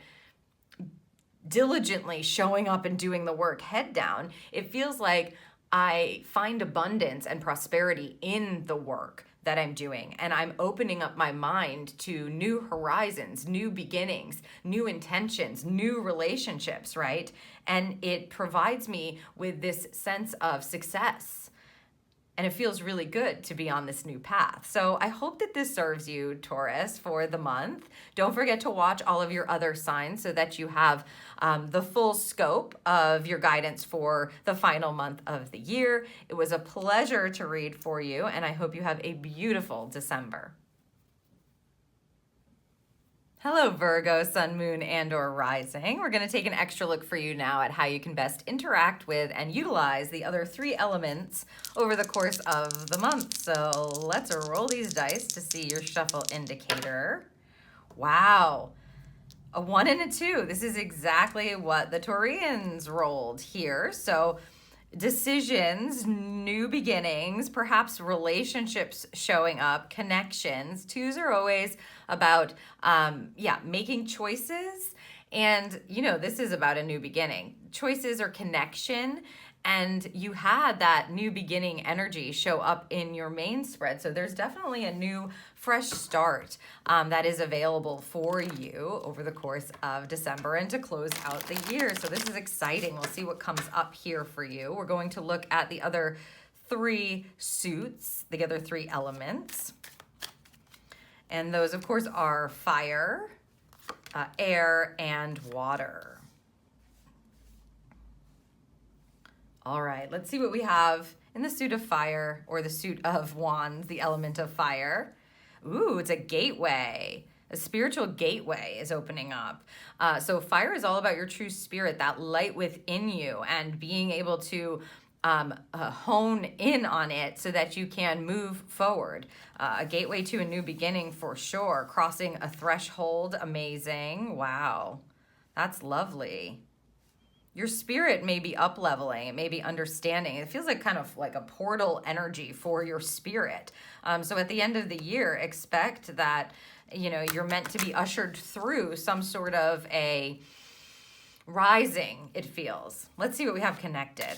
diligently showing up and doing the work head down. It feels like I find abundance and prosperity in the work that I'm doing, and I'm opening up my mind to new horizons, new beginnings, new intentions, new relationships, right? And it provides me with this sense of success. And it feels really good to be on this new path. So I hope that this serves you, Taurus, for the month. Don't forget to watch all of your other signs so that you have the full scope of your guidance for the final month of the year. It was a pleasure to read for you, and I hope you have a beautiful December. Hello, Virgo, Sun, Moon, and or Rising. We're going to take an extra look for you now at how you can best interact with and utilize the other 3 elements over the course of the month. So let's roll these dice to see your shuffle indicator. Wow, a 1 and a 2. This is exactly what the Taurians rolled here. So decisions, new beginnings, perhaps relationships showing up, connections. 2s are always about, making choices. And, this is about a new beginning. Choices or connection. And you had that new beginning energy show up in your main spread. So there's definitely a new fresh start that is available for you over the course of December and to close out the year. So this is exciting. We'll see what comes up here for you. We're going to look at the other 3 suits, the other 3 elements. And those, of course, are fire, air, and water. All right, let's see what we have in the suit of fire, or the suit of wands, the element of fire. Ooh, it's a gateway. A spiritual gateway is opening up. So fire is all about your true spirit, that light within you, and being able to hone in on it so that you can move forward. A gateway to a new beginning for sure. Crossing a threshold, amazing. Wow, that's lovely. Your spirit may be up-leveling, it may be understanding. It feels like kind of like a portal energy for your spirit. So at the end of the year, expect that, you're meant to be ushered through some sort of a rising, it feels. Let's see what we have connected.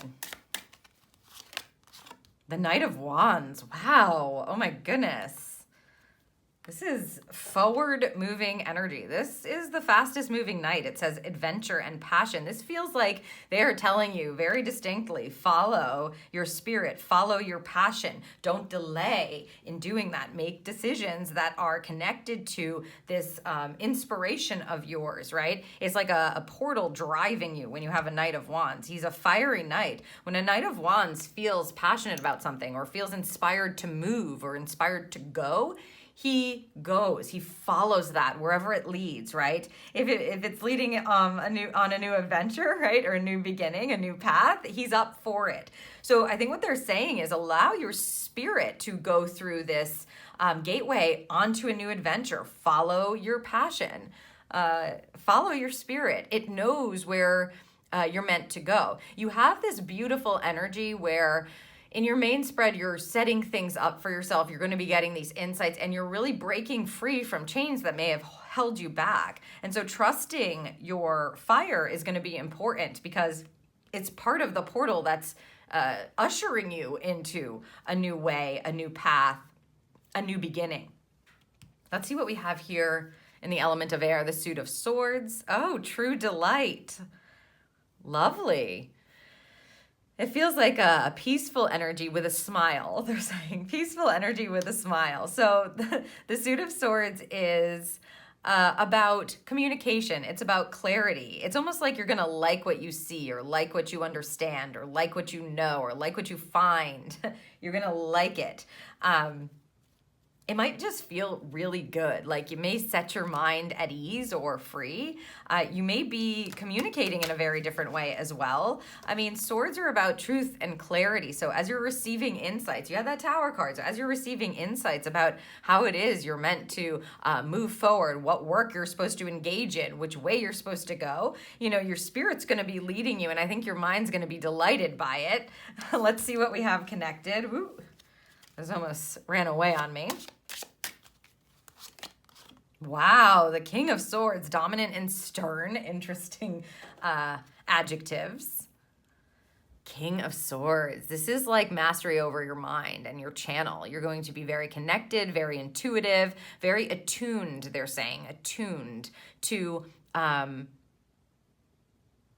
The Knight of Wands. Wow. Oh my goodness. This is forward-moving energy. This is the fastest-moving night. It says adventure and passion. This feels like they are telling you very distinctly, follow your spirit, follow your passion. Don't delay in doing that. Make decisions that are connected to this inspiration of yours, right? It's like a portal driving you when you have a Knight of Wands. He's a fiery knight. When a Knight of Wands feels passionate about something or feels inspired to move or inspired to go, he goes, he follows that wherever it leads, right? If it's leading on a new adventure, right? Or a new beginning, a new path, he's up for it. So I think what they're saying is allow your spirit to go through this gateway onto a new adventure. Follow your passion, follow your spirit. It knows where you're meant to go. You have this beautiful energy where in your main spread, you're setting things up for yourself. You're going to be getting these insights, and you're really breaking free from chains that may have held you back. And so trusting your fire is going to be important because it's part of the portal that's ushering you into a new way, a new path, a new beginning. Let's see what we have here in the element of air, the Suit of Swords. Oh, true delight. Lovely. It feels like a peaceful energy with a smile. They're saying peaceful energy with a smile. So the Suit of Swords is about communication. It's about clarity. It's almost like you're going to like what you see or like what you understand or like what you know or like what you find. You're going to like it. It might just feel really good. Like you may set your mind at ease or free. You may be communicating in a very different way as well. I mean, swords are about truth and clarity. So as you're receiving insights, you have that Tower card. So as you're receiving insights about how it is you're meant to move forward, what work you're supposed to engage in, which way you're supposed to go, you know, your spirit's going to be leading you. And I think your mind's going to be delighted by it. Let's see what we have connected. Woo. This almost ran away on me. Wow, the King of Swords, dominant and stern. Interesting adjectives. King of Swords. This is like mastery over your mind and your channel. You're going to be very connected, very intuitive, very attuned, they're saying. Attuned to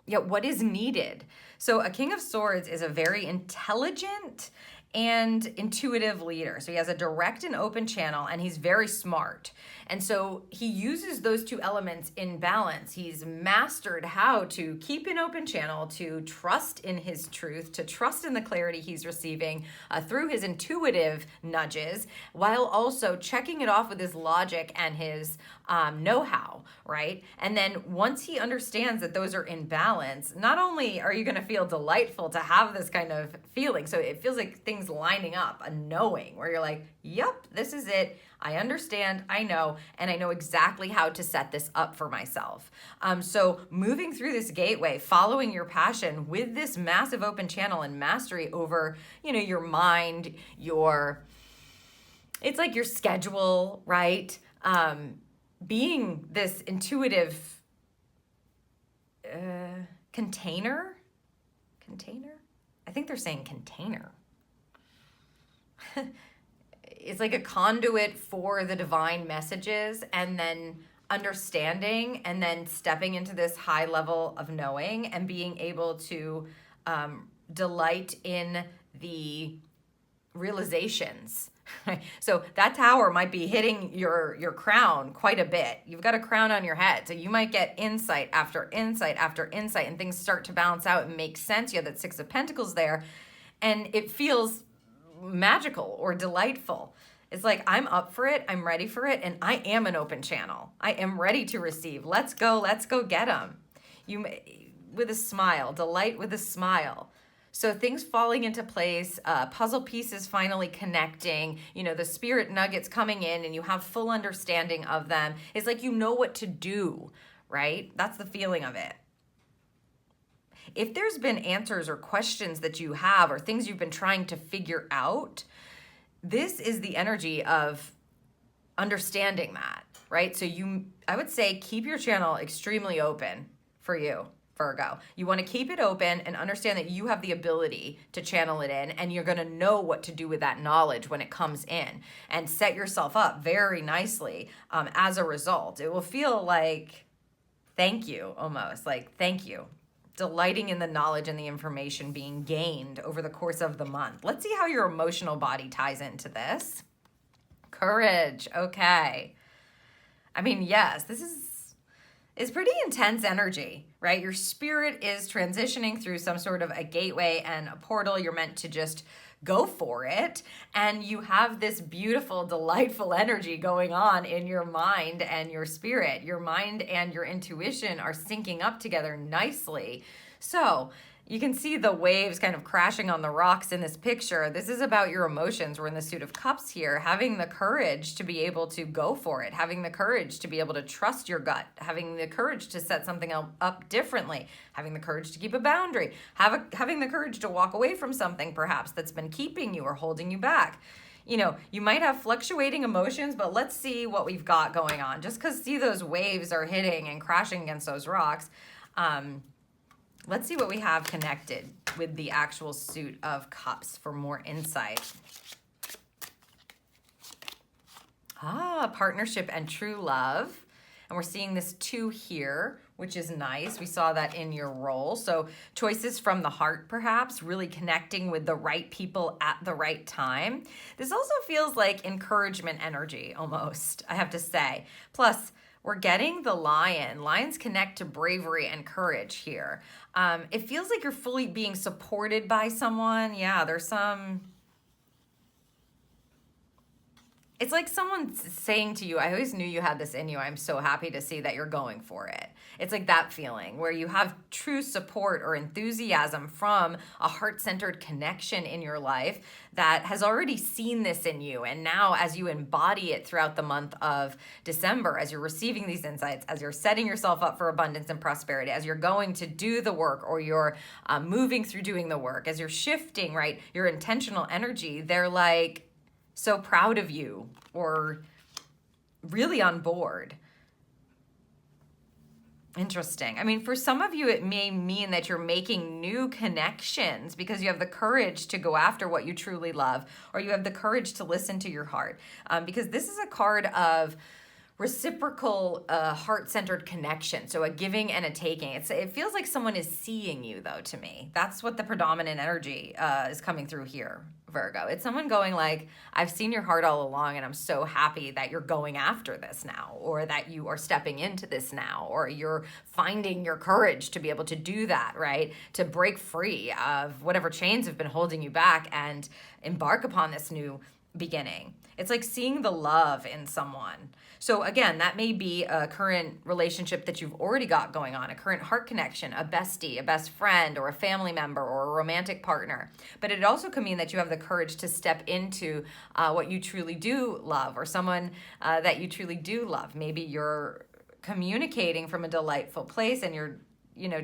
what is needed. So a King of Swords is a very intelligent and intuitive leader. So he has a direct and open channel, and he's very smart. And so he uses those two elements in balance. He's mastered how to keep an open channel, to trust in his truth, to trust in the clarity he's receiving through his intuitive nudges, while also checking it off with his logic and his know-how, right? And then once he understands that those are in balance, not only are you going to feel delightful to have this kind of feeling, so it feels like things lining up, a knowing where you're like, yep, this is it. I understand, I know, and I know exactly how to set this up for myself. So moving through this gateway, following your passion with this massive open channel and mastery over, you know, your mind, it's like your schedule, right? Being this intuitive container? I think they're saying container. It's like a conduit for the divine messages, and then understanding, and then stepping into this high level of knowing and being able to delight in the realizations. So that tower might be hitting your crown quite a bit. You've got a crown on your head, so you might get insight after insight after insight, and things start to balance out and make sense. You have that Six of Pentacles there, and it feels magical or delightful. It's like, I'm up for it, I'm ready for it, and I am an open channel. I am ready to receive. Let's go get them. With a smile, delight with a smile. So things falling into place, puzzle pieces finally connecting, you know, the spirit nuggets coming in, and you have full understanding of them. It's like you know what to do, right? That's the feeling of it. If there's been answers or questions that you have or things you've been trying to figure out, this is the energy of understanding that, right? So I would say keep your channel extremely open for you, Virgo. You want to keep it open and understand that you have the ability to channel it in, and you're going to know what to do with that knowledge when it comes in, and set yourself up very nicely as a result. It will feel like thank you, almost like thank you. Delighting in the knowledge and the information being gained over the course of the month. Let's see how your emotional body ties into this. Courage. Okay. I mean, yes, this is pretty intense energy, right? Your spirit is transitioning through some sort of a gateway and a portal. You're meant to just go for it. And you have this beautiful, delightful energy going on in your mind and your spirit. Your mind and your intuition are syncing up together nicely. So You can see the waves kind of crashing on the rocks in this picture. This is about your emotions. We're in the Suit of Cups here, having the courage to be able to go for it, having the courage to be able to trust your gut, having the courage to set something up differently, having the courage to keep a boundary, having the courage to walk away from something perhaps that's been keeping you or holding you back. You know, you might have fluctuating emotions, but let's see what we've got going on. Just because, see, those waves are hitting and crashing against those rocks. Let's see what we have connected with the actual Suit of Cups for more insight. Partnership and true love. And we're seeing this 2 here, which is nice. We saw that in your role. So choices from the heart, perhaps, really connecting with the right people at the right time. This also feels like encouragement energy, almost, I have to say. Plus, we're getting the lion. Lions connect to bravery and courage here. It feels like you're fully being supported by someone. Yeah, there's some... It's like someone saying to you, I always knew you had this in you. I'm so happy to see that you're going for it. It's like that feeling where you have true support or enthusiasm from a heart-centered connection in your life that has already seen this in you. And now as you embody it throughout the month of December, as you're receiving these insights, as you're setting yourself up for abundance and prosperity, as you're going to do the work or you're moving through doing the work, as you're shifting, right, your intentional energy, they're like, so proud of you or really on board. Interesting. I mean, for some of you, it may mean that you're making new connections because you have the courage to go after what you truly love, or you have the courage to listen to your heart. Because this is a card of reciprocal heart-centered connection, so a giving and a taking. It feels like someone is seeing you, though, to me. That's what the predominant energy is coming through here, Virgo. It's someone going like, I've seen your heart all along, and I'm so happy that you're going after this now, or that you are stepping into this now, or you're finding your courage to be able to do that, right? To break free of whatever chains have been holding you back and embark upon this new beginning. It's like seeing the love in someone. So again, that may be a current relationship that you've already got going on, a current heart connection, a bestie, a best friend, or a family member, or a romantic partner. But it also could mean that you have the courage to step into what you truly do love, or someone that you truly do love. Maybe you're communicating from a delightful place and you're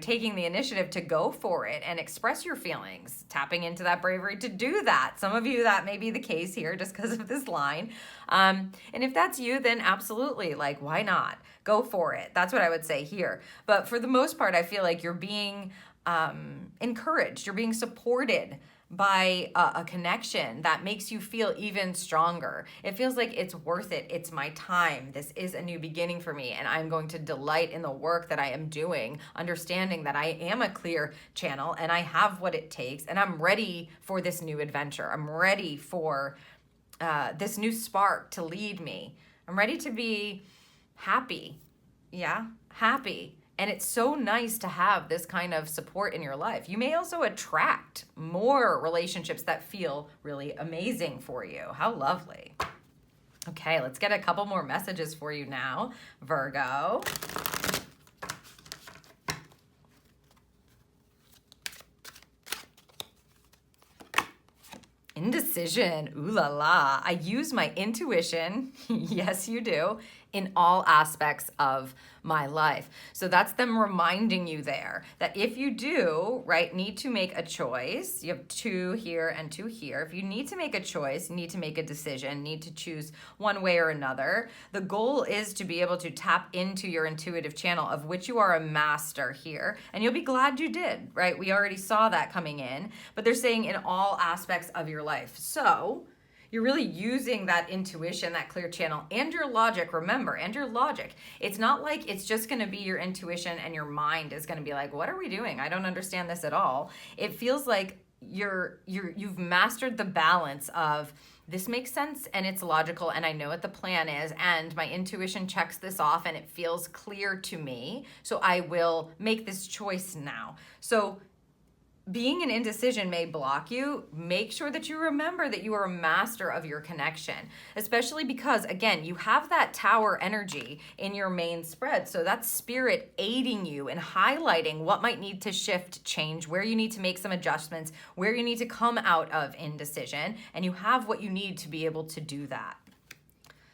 taking the initiative to go for it and express your feelings, tapping into that bravery to do that. Some of you, that may be the case here just because of this line. And if that's you, then absolutely, like, why not? Go for it. That's what I would say here. But for the most part, I feel like you're being encouraged. You're being supported by a connection that makes you feel even stronger. It feels like it's worth it. It's my time. This is a new beginning for me, and I'm going to delight in the work that I am doing, understanding that I am a clear channel and I have what it takes, and I'm ready for this new adventure. I'm ready for this new spark to lead me. I'm ready to be happy. Yeah, happy. And it's so nice to have this kind of support in your life. You may also attract more relationships that feel really amazing for you. How lovely. Okay, let's get a couple more messages for you now, Virgo. Indecision, ooh la la. I use my intuition, yes you do, in all aspects of my life. So that's them reminding you there that if you do, right, need to make a choice, you have 2 here and 2 here. If you need to make a choice, need to make a decision, need to choose one way or another, the goal is to be able to tap into your intuitive channel, of which you are a master here. And you'll be glad you did, right? We already saw that coming in, but they're saying in all aspects of your life. So you're really using that intuition, that clear channel, and your logic, remember, and your logic. It's not like it's just gonna be your intuition and your mind is gonna be like, what are we doing? I don't understand this at all. It feels like you've mastered the balance of, this makes sense and it's logical and I know what the plan is and my intuition checks this off and it feels clear to me, so I will make this choice now. So being an indecision may block you. Make sure that you remember that you are a master of your connection, especially because, again, you have that tower energy in your main spread. So that's spirit aiding you and highlighting what might need to shift, change, where you need to make some adjustments, where you need to come out of indecision, and you have what you need to be able to do that.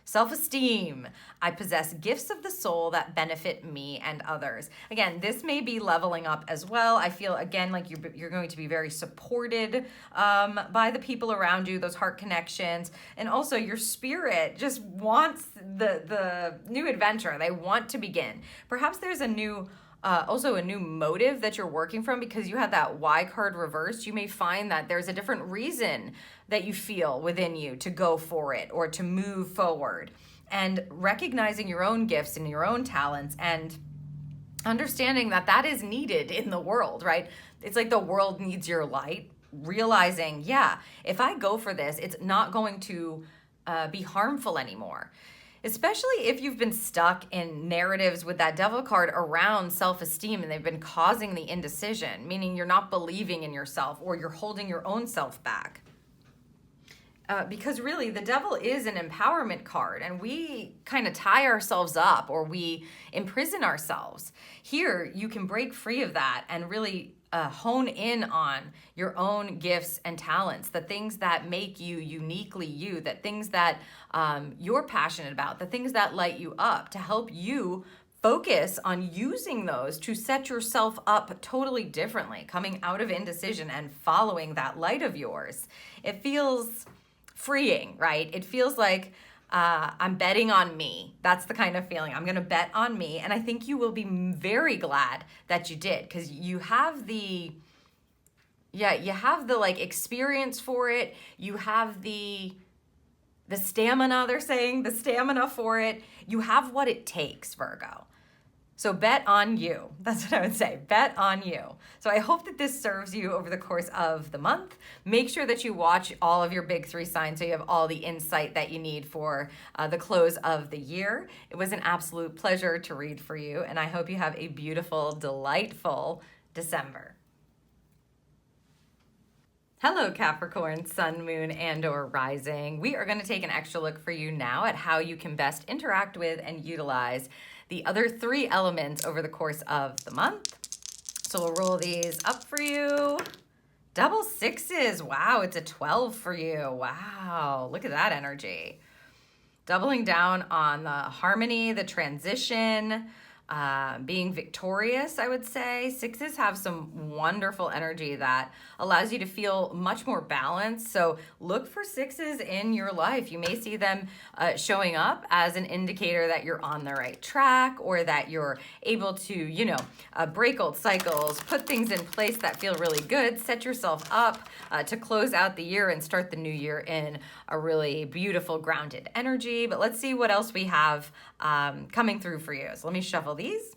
Self-esteem. I possess gifts of the soul that benefit me and others. Again, this may be leveling up as well. I feel, again, like you're going to be very supported by the people around you, those heart connections. And also your spirit just wants the new adventure. They want to begin. Perhaps there's a new also a new motive that you're working from, because you had that Y card reversed. You may find that there's a different reason that you feel within you to go for it or to move forward, and recognizing your own gifts and your own talents and understanding that that is needed in the world, right? It's like the world needs your light. Realizing, yeah, if I go for this, it's not going to be harmful anymore. Especially if you've been stuck in narratives with that devil card around self-esteem and they've been causing the indecision, meaning you're not believing in yourself or you're holding your own self back. Because really, the devil is an empowerment card, and we kind of tie ourselves up or we imprison ourselves. Here, you can break free of that and really hone in on your own gifts and talents, the things that make you uniquely you, the things that you're passionate about, the things that light you up, to help you focus on using those to set yourself up totally differently, coming out of indecision and following that light of yours. It feels freeing, right? It feels like I'm betting on me. That's the kind of feeling. I'm going to bet on me. And I think you will be very glad that you did, because you have the like experience for it. You have the stamina, they're saying, the stamina for it. You have what it takes, Virgo. So bet on you. That's what I would say. Bet on you. So I hope that this serves you over the course of the month. Make sure that you watch all of your big 3 signs so you have all the insight that you need for the close of the year. It was an absolute pleasure to read for you, and I hope you have a beautiful, delightful December. Hello, Capricorn, Sun, Moon, and or Rising. We are going to take an extra look for you now at how you can best interact with and utilize the other 3 elements over the course of the month. So we'll roll these up for you. Double 6s. Wow, it's a 12 for you. Wow, look at that energy. Doubling down on the harmony, the transition, being victorious, I would say. 6s have some wonderful energy that allows you to feel much more balanced. So look for 6s in your life. You may see them showing up as an indicator that you're on the right track, or that you're able to, break old cycles, put things in place that feel really good, set yourself up to close out the year and start the new year in a really beautiful, grounded energy. But let's see what else we have coming through for you. So let me shuffle these.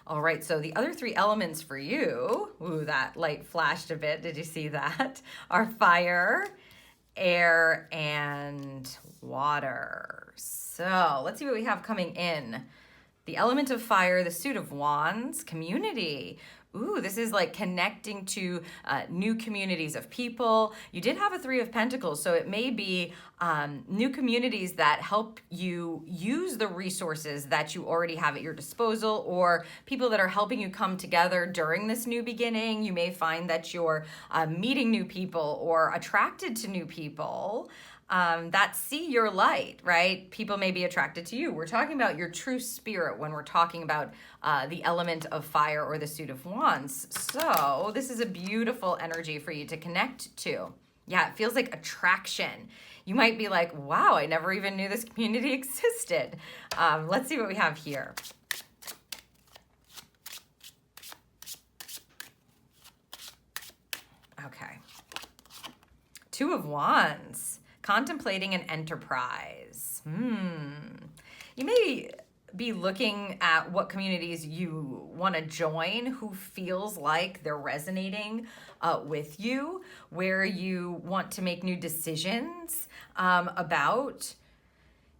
All right, so the other 3 elements for you, ooh, that light flashed a bit, did you see that? Are fire, air, and water. So let's see what we have coming in. The element of fire, the suit of wands, community. Ooh, this is like connecting to new communities of people. You did have a 3 of Pentacles, so it may be new communities that help you use the resources that you already have at your disposal, or people that are helping you come together during this new beginning. You may find that you're meeting new people or attracted to new people that see your light, right? People may be attracted to you. We're talking about your true spirit when we're talking about the element of fire or the suit of wands. So this is a beautiful energy for you to connect to. Yeah, it feels like attraction. You might be like, wow, I never even knew this community existed. Let's see what we have here. Okay. 2 of Wands. Contemplating an enterprise. You may be looking at what communities you want to join, who feels like they're resonating with you, where you want to make new decisions about.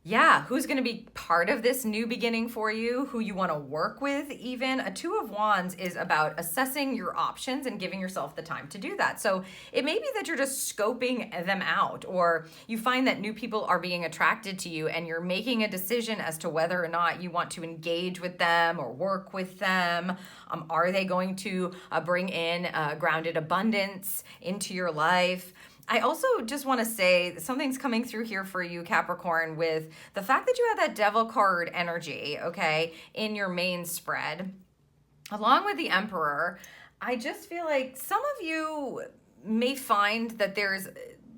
Yeah, who's going to be part of this new beginning for you, who you want to work with even. A Two of Wands is about assessing your options and giving yourself the time to do that. So it may be that you're just scoping them out, or you find that new people are being attracted to you and you're making a decision as to whether or not you want to engage with them or work with them. Are they going to bring in grounded abundance into your life? I also just want to say something's coming through here for you, Capricorn, with the fact that you have that Devil card energy, okay, in your main spread, along with the Emperor. I just feel like some of you may find that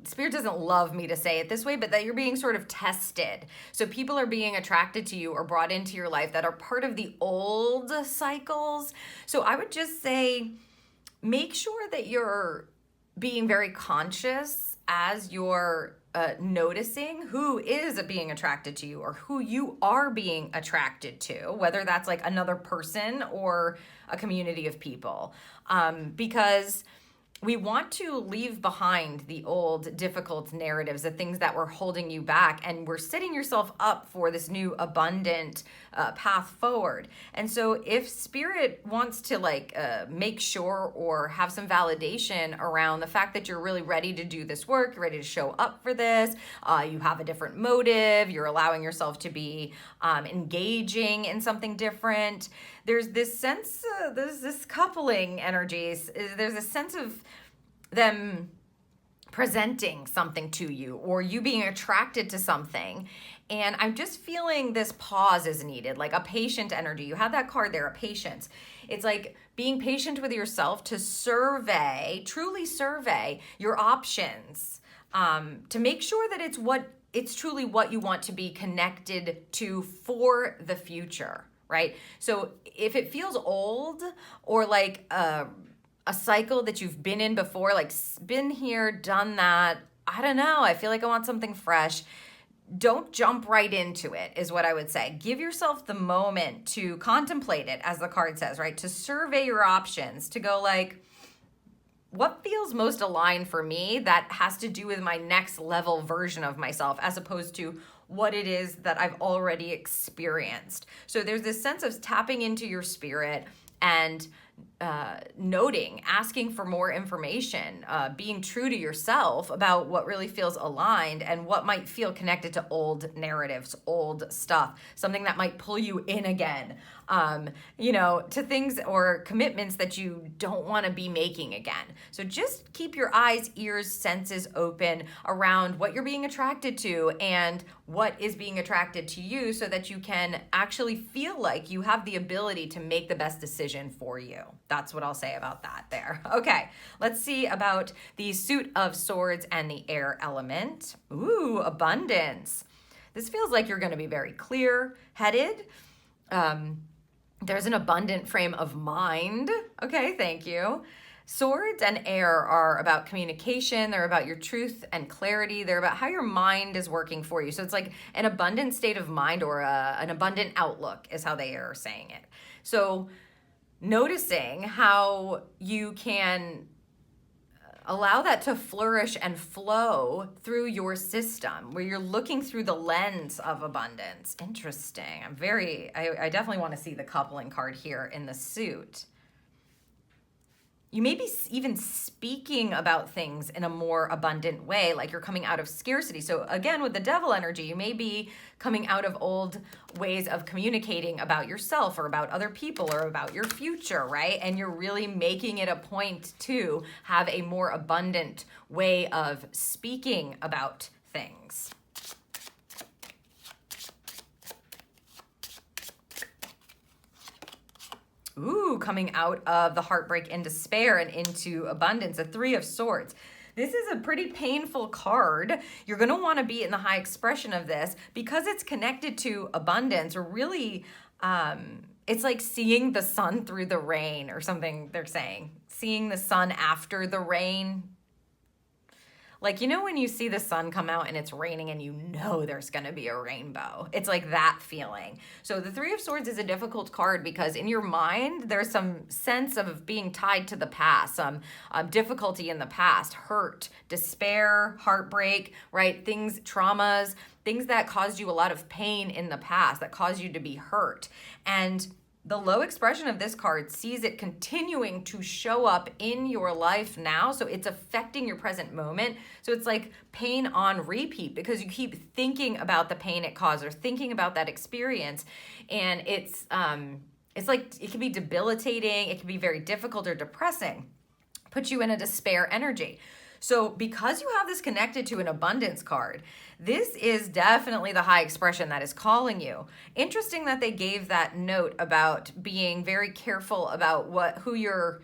Spirit doesn't love me to say it this way, but that you're being sort of tested. So people are being attracted to you or brought into your life that are part of the old cycles. So I would just say, make sure that you're being very conscious as you're noticing who is being attracted to you or who you are being attracted to, whether that's like another person or a community of people. Because we want to leave behind the old difficult narratives, the things that were holding you back, and we're setting yourself up for this new abundant path forward. And so if Spirit wants to make sure or have some validation around the fact that you're really ready to do this work, you're ready to show up for this, you have a different motive, you're allowing yourself to be engaging in something different, there's this sense, there's this coupling energies, there's a sense of them presenting something to you or you being attracted to something. And I'm just feeling this pause is needed, like a patient energy. You have that card there, a patience. It's like being patient with yourself to truly survey your options, to make sure that it's truly what you want to be connected to for the future. Right? So if it feels old or like a cycle that you've been in before, like been here, done that, I don't know, I feel like I want something fresh. Don't jump right into it is what I would say. Give yourself the moment to contemplate it, as the card says, right? To survey your options, to go like, what feels most aligned for me that has to do with my next level version of myself, as opposed to what it is that I've already experienced. So there's this sense of tapping into your spirit and noting, asking for more information, being true to yourself about what really feels aligned and what might feel connected to old narratives, old stuff, something that might pull you in again, to things or commitments that you don't want to be making again. So just keep your eyes, ears, senses open around what you're being attracted to and what is being attracted to you, so that you can actually feel like you have the ability to make the best decision for you. That's what I'll say about that there. Okay, let's see about the Suit of Swords and the air element. Ooh, abundance. This feels like you're going to be very clear-headed. There's an abundant frame of mind. Okay, thank you. Swords and air are about communication. They're about your truth and clarity. They're about how your mind is working for you. So it's like an abundant state of mind, or an abundant outlook is how they are saying it. So noticing how you can allow that to flourish and flow through your system, where you're looking through the lens of abundance. Interesting. I definitely want to see the coupling card here in the suit. You may be even speaking about things in a more abundant way, like you're coming out of scarcity. So again, with the devil energy, you may be coming out of old ways of communicating about yourself or about other people or about your future, right? And you're really making it a point to have a more abundant way of speaking about things. Ooh, coming out of the heartbreak and despair and into abundance, a Three of Swords. This is a pretty painful card. You're going to want to be in the high expression of this because it's connected to abundance, or really, it's like seeing the sun through the rain or something they're saying. Seeing the sun after the rain. Like, you know, when you see the sun come out and it's raining and you know there's going to be a rainbow. It's like that feeling. So the Three of Swords is a difficult card because in your mind, there's some sense of being tied to the past, some difficulty in the past, hurt, despair, heartbreak, right? Things, traumas, things that caused you a lot of pain in the past, that caused you to be hurt. And the low expression of this card sees it continuing to show up in your life now. So it's affecting your present moment. So it's like pain on repeat because you keep thinking about the pain it caused or thinking about that experience. And it's like, it can be debilitating. It can be very difficult or depressing, put you in a despair energy. So because you have this connected to an abundance card, this is definitely the high expression that is calling you. Interesting that they gave that note about being very careful about who you're,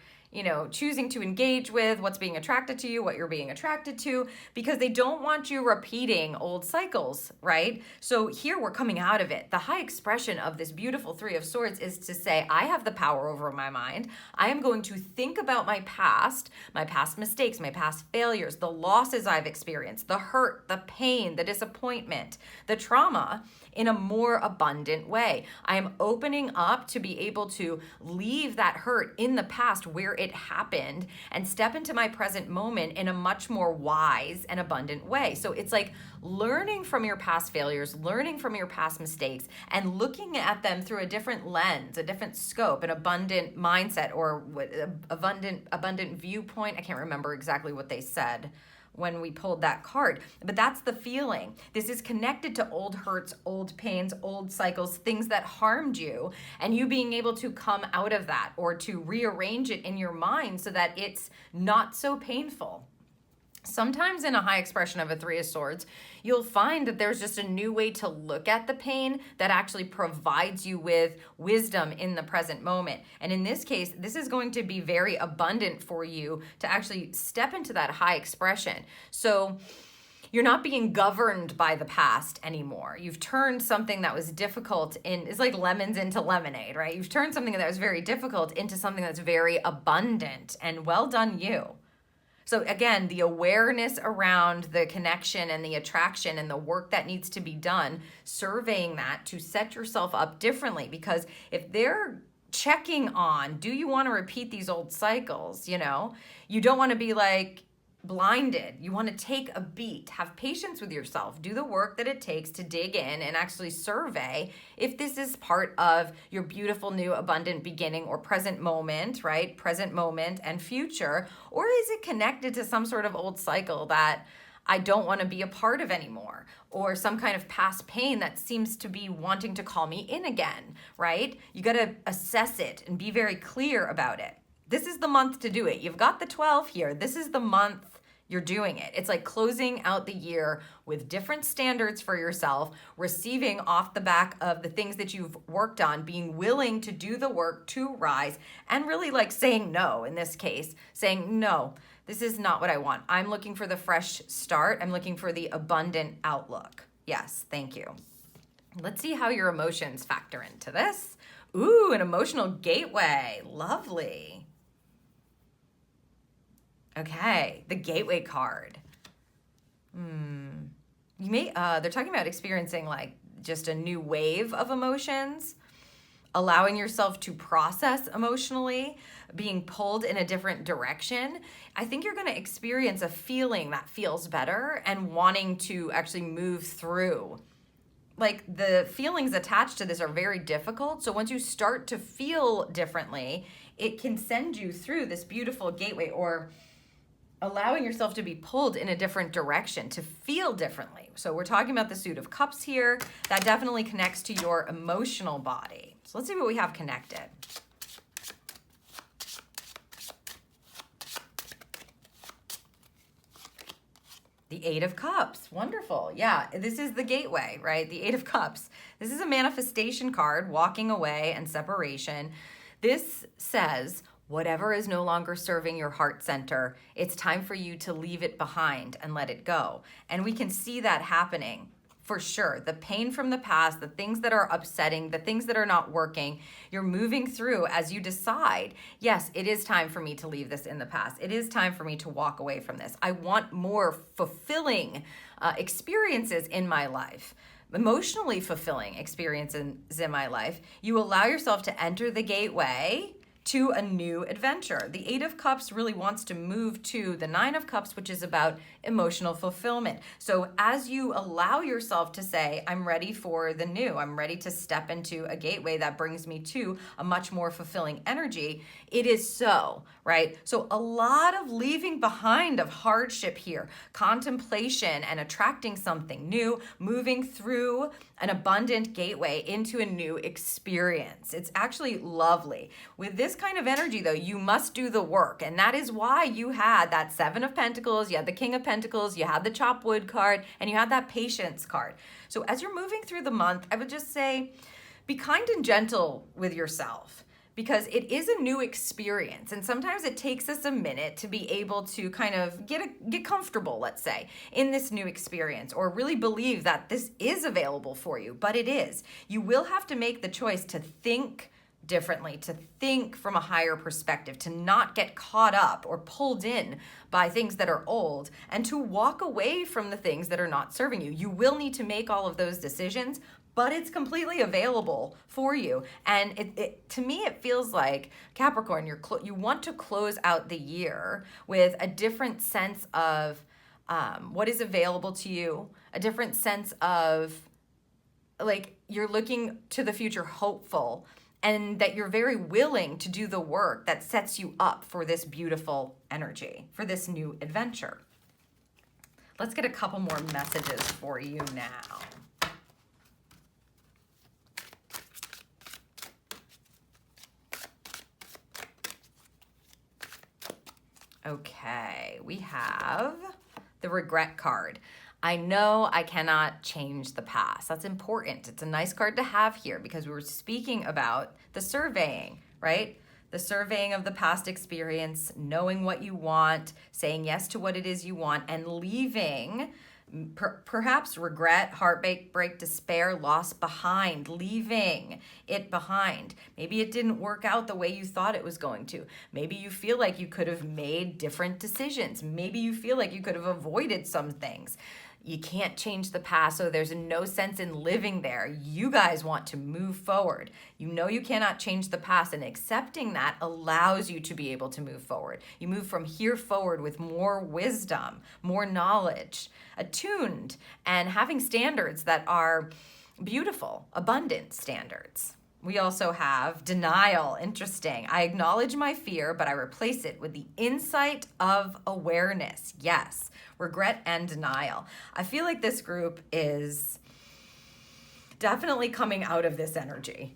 choosing to engage with, what's being attracted to you, what you're being attracted to, because they don't want you repeating old cycles, right? So here we're coming out of it. The high expression of this beautiful Three of Swords is to say, I have the power over my mind. I am going to think about my past mistakes, my past failures, the losses I've experienced, the hurt, the pain, the disappointment, the trauma, in a more abundant way. I am opening up to be able to leave that hurt in the past where it happened and step into my present moment in a much more wise and abundant way. So it's like learning from your past failures, learning from your past mistakes, and looking at them through a different lens, a different scope, an abundant mindset, or abundant viewpoint. I can't remember exactly what they said when we pulled that card, but that's the feeling. This is connected to old hurts, old pains, old cycles, things that harmed you, and you being able to come out of that or to rearrange it in your mind so that it's not so painful. Sometimes in a high expression of a Three of Swords, you'll find that there's just a new way to look at the pain that actually provides you with wisdom in the present moment. And in this case, this is going to be very abundant for you to actually step into that high expression. So you're not being governed by the past anymore. You've turned something that was difficult it's like lemons into lemonade, right? You've turned something that was very difficult into something that's very abundant, and well done you. So again, the awareness around the connection and the attraction and the work that needs to be done, surveying that to set yourself up differently. Because if they're checking on, do you want to repeat these old cycles? You don't want to be like blinded. You want to take a beat, have patience with yourself, do the work that it takes to dig in and actually survey if this is part of your beautiful new abundant beginning or present moment, right? Present moment and future, or is it connected to some sort of old cycle that I don't want to be a part of anymore, or some kind of past pain that seems to be wanting to call me in again, right? You got to assess it and be very clear about it. This is the month to do it. You've got the 12 here. This is the month you're doing it. It's like closing out the year with different standards for yourself, receiving off the back of the things that you've worked on, being willing to do the work to rise, and really like saying no in this case, saying, no, this is not what I want. I'm looking for the fresh start. I'm looking for the abundant outlook. Yes, thank you. Let's see how your emotions factor into this. Ooh, an emotional gateway. Lovely. Okay, the gateway card. They're talking about experiencing like just a new wave of emotions, allowing yourself to process emotionally, being pulled in a different direction. I think you're going to experience a feeling that feels better and wanting to actually move through. Like the feelings attached to this are very difficult. So once you start to feel differently, it can send you through this beautiful gateway, or allowing yourself to be pulled in a different direction, to feel differently. So we're talking about the Suit of Cups here. That definitely connects to your emotional body. So let's see what we have connected. The Eight of Cups. Wonderful. Yeah, this is the gateway, right? The Eight of Cups. This is a manifestation card, walking away and separation. This says, whatever is no longer serving your heart center, it's time for you to leave it behind and let it go. And we can see that happening for sure. The pain from the past, the things that are upsetting, the things that are not working, you're moving through as you decide, yes, it is time for me to leave this in the past. It is time for me to walk away from this. I want more fulfilling experiences in my life. Emotionally fulfilling experiences in my life. You allow yourself to enter the gateway to a new adventure. The Eight of Cups really wants to move to the Nine of Cups, which is about emotional fulfillment. So as you allow yourself to say, I'm ready for the new, I'm ready to step into a gateway that brings me to a much more fulfilling energy, it is so, right? So a lot of leaving behind of hardship here, contemplation and attracting something new, moving through an abundant gateway into a new experience. It's actually lovely. With this kind of energy, though, you must do the work. And that is why you had that Seven of Pentacles, you had the King of Pentacles, you had the Chop Wood card, and you had that Patience card. So as you're moving through the month, I would just say, be kind and gentle with yourself, because it is a new experience. And sometimes it takes us a minute to be able to kind of get comfortable, let's say, in this new experience, or really believe that this is available for you, but it is. You will have to make the choice to think differently, to think from a higher perspective, to not get caught up or pulled in by things that are old, and to walk away from the things that are not serving you. You will need to make all of those decisions, but it's completely available for you. And it to me, it feels like, Capricorn, you want to close out the year with a different sense of what is available to you, a different sense of, like, you're looking to the future hopeful, and that you're very willing to do the work that sets you up for this beautiful energy, for this new adventure. Let's get a couple more messages for you now. Okay, we have the Regret card. I know I cannot change the past. That's important. It's a nice card to have here because we were speaking about the surveying, right? The surveying of the past experience, knowing what you want, saying yes to what it is you want, and leaving perhaps regret, heartbreak, despair, loss behind, leaving it behind. Maybe it didn't work out the way you thought it was going to. Maybe you feel like you could have made different decisions. Maybe you feel like you could have avoided some things. You can't change the past, so there's no sense in living there. You guys want to move forward. You know you cannot change the past, and accepting that allows you to be able to move forward. You move from here forward with more wisdom, more knowledge, attuned, and having standards that are beautiful, abundant standards. We also have denial. Interesting. I acknowledge my fear, but I replace it with the insight of awareness. Yes, regret and denial. I feel like this group is definitely coming out of this energy.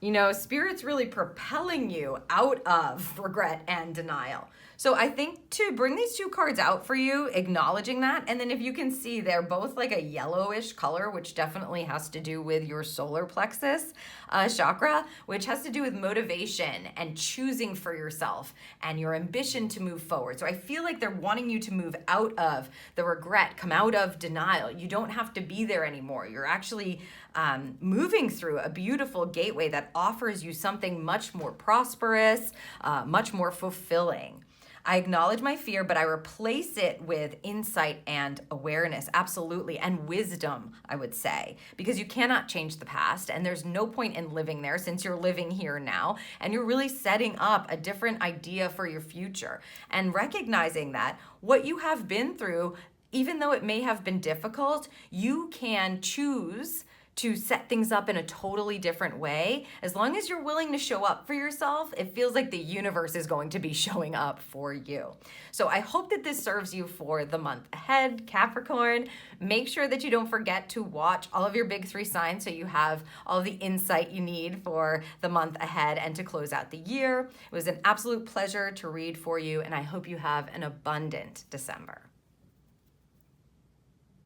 You know, Spirit's really propelling you out of regret and denial. So I think to bring these two cards out for you, acknowledging that, and then if you can see, they're both like a yellowish color, which definitely has to do with your solar plexus chakra, which has to do with motivation and choosing for yourself and your ambition to move forward. So I feel like they're wanting you to move out of the regret, come out of denial. You don't have to be there anymore. You're actually moving through a beautiful gateway that offers you something much more prosperous, much more fulfilling. I acknowledge my fear, but I replace it with insight and awareness, absolutely, and wisdom, I would say, because you cannot change the past, and there's no point in living there since you're living here now, and you're really setting up a different idea for your future, and recognizing that what you have been through, even though it may have been difficult, you can choose to set things up in a totally different way. As long as you're willing to show up for yourself, it feels like the universe is going to be showing up for you. So I hope that this serves you for the month ahead, Capricorn. Make sure that you don't forget to watch all of your big three signs so you have all the insight you need for the month ahead and to close out the year. It was an absolute pleasure to read for you, and I hope you have an abundant December.